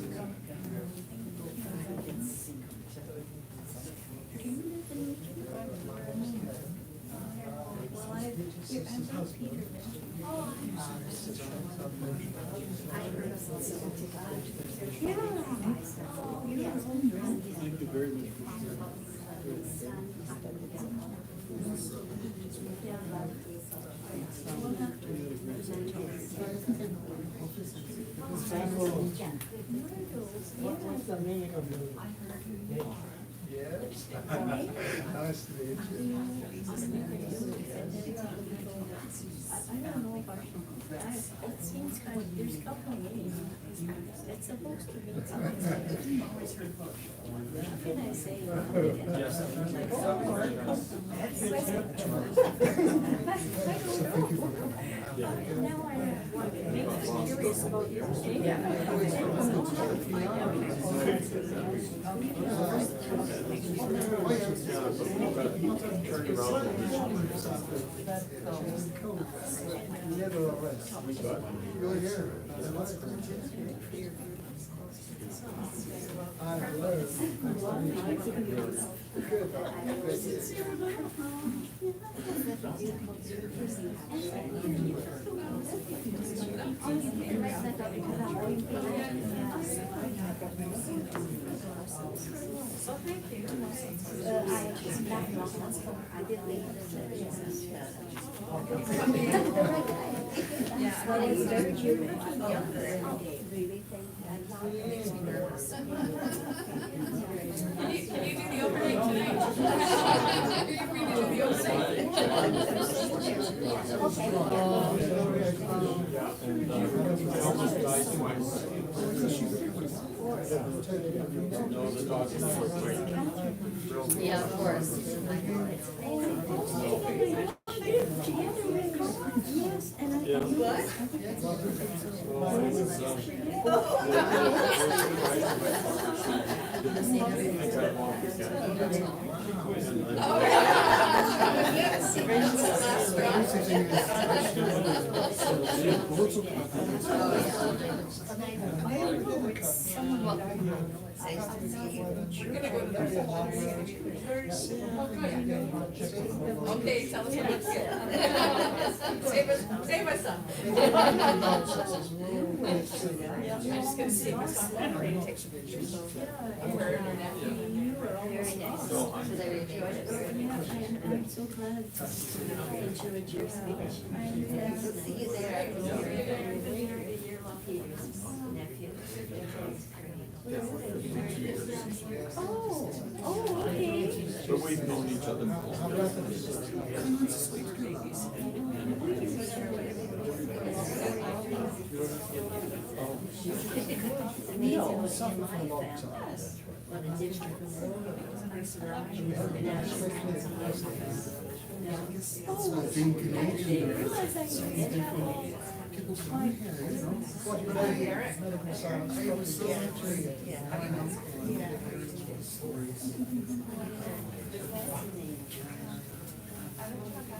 Do you live in well, I'm not Peter. I heard of Thank you very much. What's the meaning of your name? Yes. Nice to meet you. I don't know if it seems kind of, there's a couple of names. It's supposed to be something like, what can I say? Now I'm curious about your Nevertheless, you're here. Can you do the opening tonight? Are you free to do the opening? Yeah, of course. Yes, and I. Okay, tell us what it's good. Save us some. I'm just gonna save us some. I'm ready to take some pictures. I'm wearing my napkin. Very nice. So they enjoyed it very much. I'm so glad to enjoyed your speech. See you there. Peter's nephew. Oh, okay. But we've known each other for What a difference. Being Canadian, people from here, you know.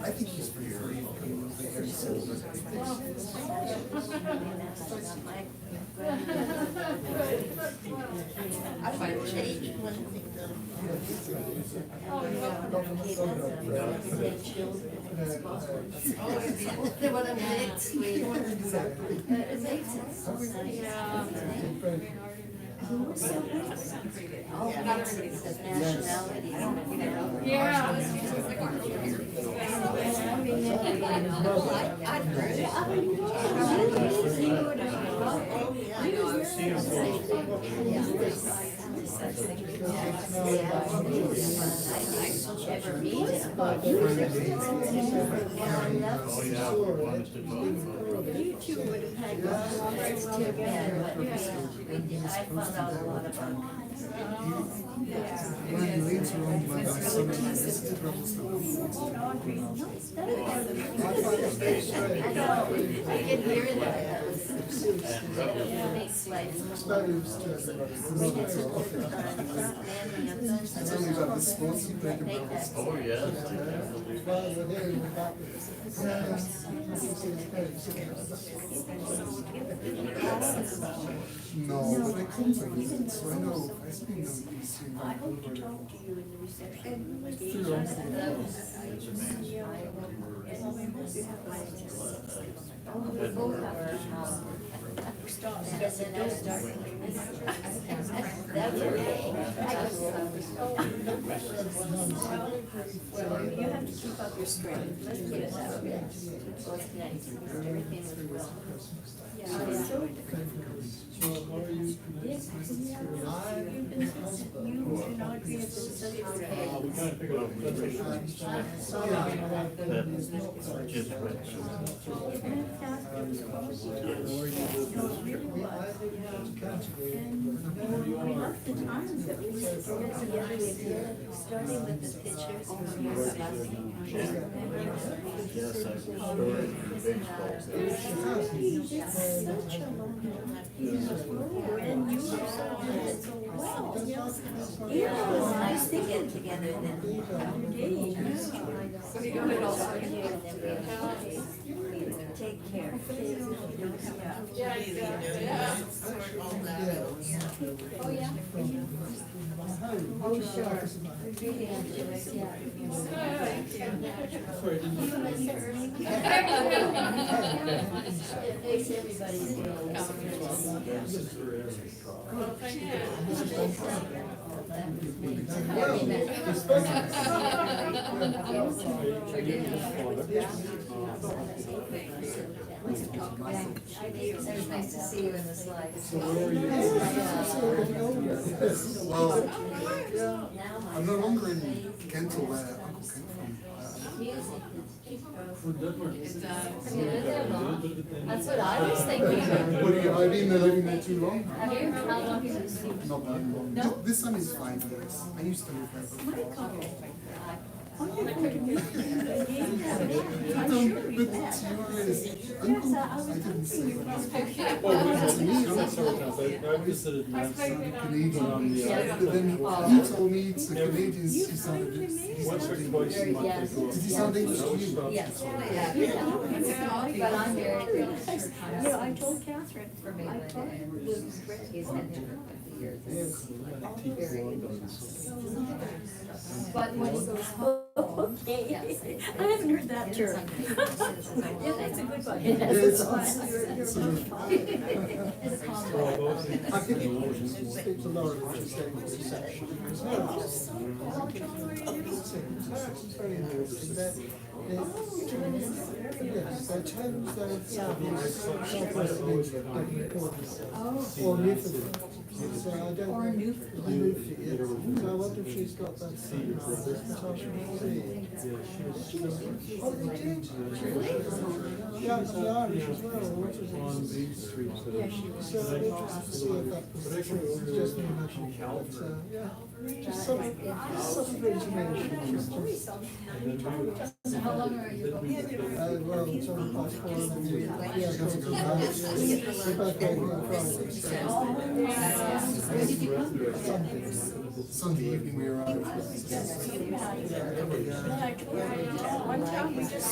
I think he's pretty early. I find change one thing though. They want to mix with. Not everybody says nationality. Ever meet him. You two would have had your hearts too bad, but I found out a lot about him. When he leads around my son, his troubles to I know, I can hear that. It makes life. It's not used to everybody. It's only about the sports you play about. Oh, yes. No, but I come to visit, so I know, I speak no BC. I hope to talk to you in the reception. We both have our stop. And then I start. That's okay. Well, you have to keep up your strength, let's put it that way. Well, it's nice, because everything was well. Yeah, so, yes, you've been, you and Audrey have been such a Okay. We love the times that we spent together. Starting with the pictures from your blessing. It's such a long time. And you were so good, so well. Yeah, it was nice to get together then. So you got it all Start sorted. here and then we have to take care. Yeah, yeah. Sort all that out. Oh, yeah. Oh, sure. We really enjoy it, yeah. Thanks, everybody. It's nice to see you in the slides. Well, I'm no longer in Kental where Uncle came from. That's what I was thinking. I've been there living there too long. Have you? How long have you been? Not that long. No? This son is 5 years. I used to live there before. I'm sure we met. But you realize, Uncle, I didn't say that. To me, Uncle I visited my sounded son. Canadian. But then he told me to Canadians he sounded, Once or twice in my Yes. life. did he sound English to you? Yes. But I'm very good. Yeah, I told Catherine. For me, I thought it when was he's been here for 50 years. Very good. But when he goes okay. Yes. I haven't heard that term. Yeah, that's a good one. Yes. It's a Well, compliment. those in- I think speak to Laura when she's getting the reception. It's very interesting. Yes, their tones are southwest of England, or Newfoundland. So I don't. Or Newfoundland. Newfoundland. So I wonder if she's got that. Natasha Morsey. Oh, they did. Yeah, she's Irish as well, which is On these streets. Yeah, she was. so I'm interested to see if that was true. It's just an imagination, but yeah, just some information. How long are you going? Well, it's only past 4 in the morning. Yeah, She has to go back. we're both going on Friday, so Sunday evening we arrived. One time we just.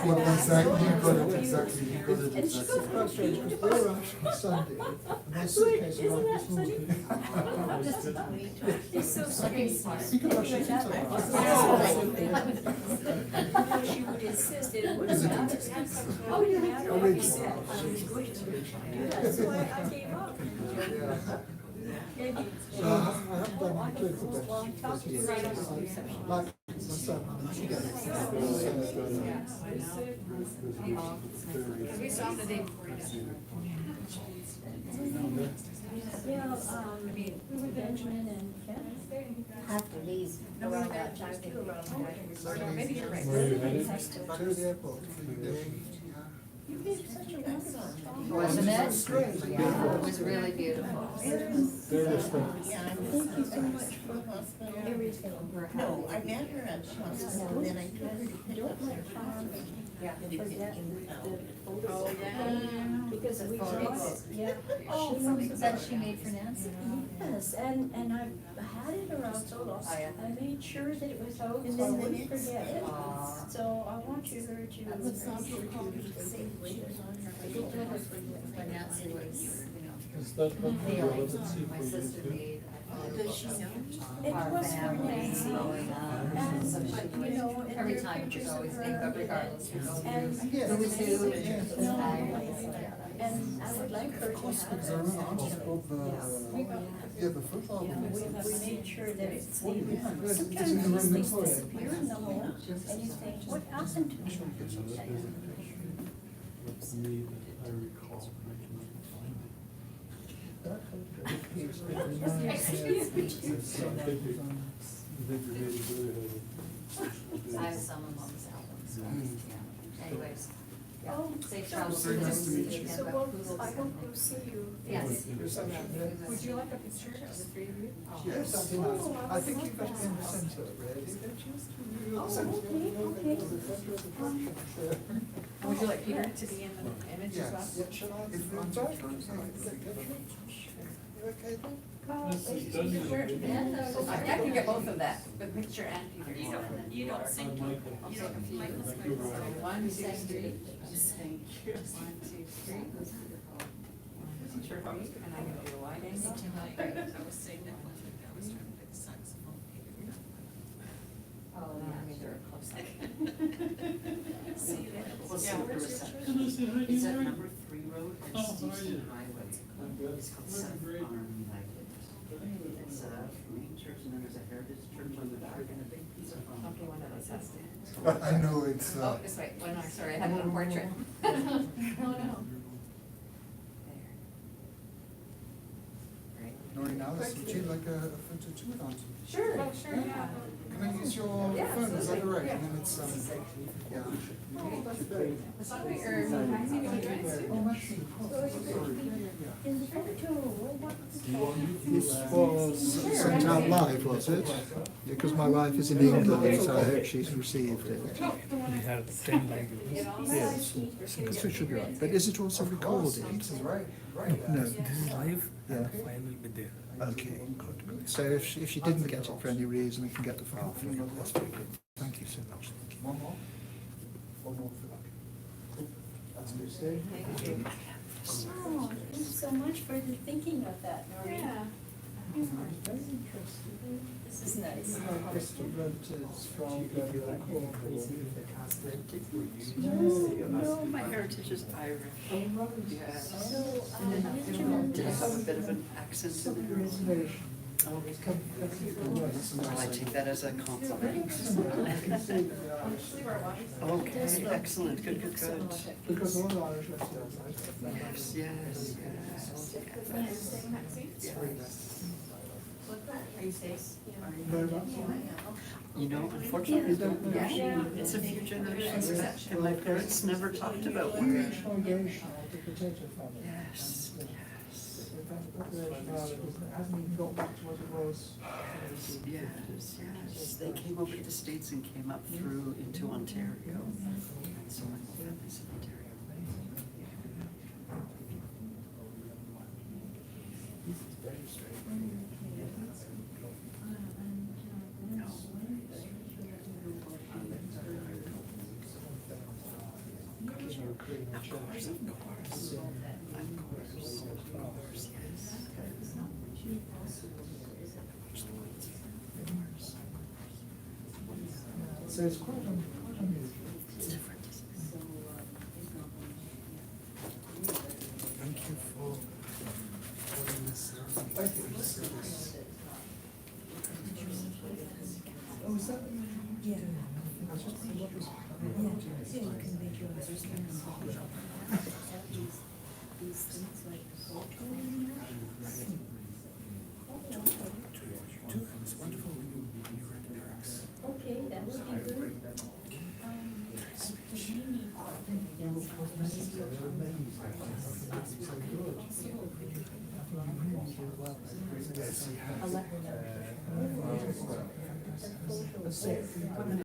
Well, exactly, you got it, exactly, you got it, And she exactly. goes, quite strange, because we're out on Sunday, and my suitcase Isn't arrived that this morning. It's so sweet. You can brush your teeth on She would insist it was. Is it? Oh, you have to. Original. That's why I gave up. So I haven't done the clip for this year. Like my son. We saw him the day before. Yeah, we were Benjamin and Ken. After these. No, we were there too, around there. Or no, maybe you're right. Where are you headed? To the airport. You gave such a wonderful talk. Wasn't it? Great. Yeah, it was really beautiful. Very respectful. Yeah, Thank you so much for hospital. everything. No, I met her at the hospital, then I took her to pick up her husband. Yeah. And it didn't out. Oh, yeah. Because we photos. yeah. Oh, that she made for Nancy? Yes, and I had it around so long. I made sure that it was out and then wouldn't forget it. Aw. So I want you her to. What's also called the same letters on her. I did tell her when Nancy was, you know, Is that what failing. you see My for you sister too? made Does she know? It was her Nancy, and, but you know, and Every there are time pictures there's of always her. been, but regardless, we go. And, Yeah. and I would like her Of to course, have because I remember I it. just bought the football. Yeah, we have made sure that it's safe. Yeah, good. Sometimes these things disappear in the hole, and you think, what happened to them? That's me that I recall making it find I have some of mom's albums, so, yeah. Anyways, yeah, Oh, safe so- travels. Very nice to meet you. So, well, I hope we'll see you. Yes. Would you like a picture of the three of you? Yes, I think you've got to be in the center, really, don't you? Oh, okay. Would you like Peter to be in the image as well? Yes. Yeah, shall I? If I'm I'm sorry. You okay then? I can get both of that, the picture and Peter. You don't sing. I'll take a few. So 1, 2, 3. Thank you. 1, 2, 3. Sure, and I'm gonna do a wide angle. I was saying that one thing, I was trying to pick saxophone. Oh, yeah, they're close. See you there. We'll see Yeah. the reception. It's at number 3 Road and Stevenson Highway. It's called South Farm United. It's a main church and then there's a heritage church on the back and a big piece of. Okay, one of us has to. I know it's, Oh, this way, one more, sorry, I had one portrait. No, no. Great. Noreen Alice, would you like a photo too, Auntie? Sure. Oh, sure, yeah. Can I use your Yeah, phone, is that absolutely. all right? Yeah. And then it's, yeah. It's not me, or Maxine, you want to join us too? Oh, Maxine, of course. Sorry. In the photo, what? This was sent out live, was it? Because my wife is in England, so I hope she's received it. We had 10 languages. Yes, so it should be right. But is it also recorded? This is right, right. No. This is live, Yeah. and the file will be there. Okay, good. So if she didn't get it for any reason, we can get the file from you. That's very good. Thank you so much. Thank you. One more? One more for luck. That's good. Thank you. Oh, thank you so much for the thinking of that, Noreen. Yeah. Very interesting. This is nice. Crystal Rotors from the No, my heritage is Irish. Yes. So, Did I have a bit of an accent in there? Well, I take that as a compliment. Okay, excellent, good, good, good. Because all the Irish restaurants, Yes, yes, yes. Maxine? Are you safe? very much. You know, unfortunately, it's a few generations back, and my parents never talked about Huge war. foundation of the potato family. Yes, yes, It hasn't even got back to what it was. yes, yes. They came over to the States and came up through into Ontario. And so my whole family's in Ontario. This is very strange. Of course, of course, yes. So it's quite unusual. It's different. Thank you for putting this. Thank you. Oh, is that? Yeah. I was just thinking, what was? Yeah, you can make your these things like. It's wonderful when you read lyrics. Okay, that would be good. Yes, you have. I'll let her know. That's it.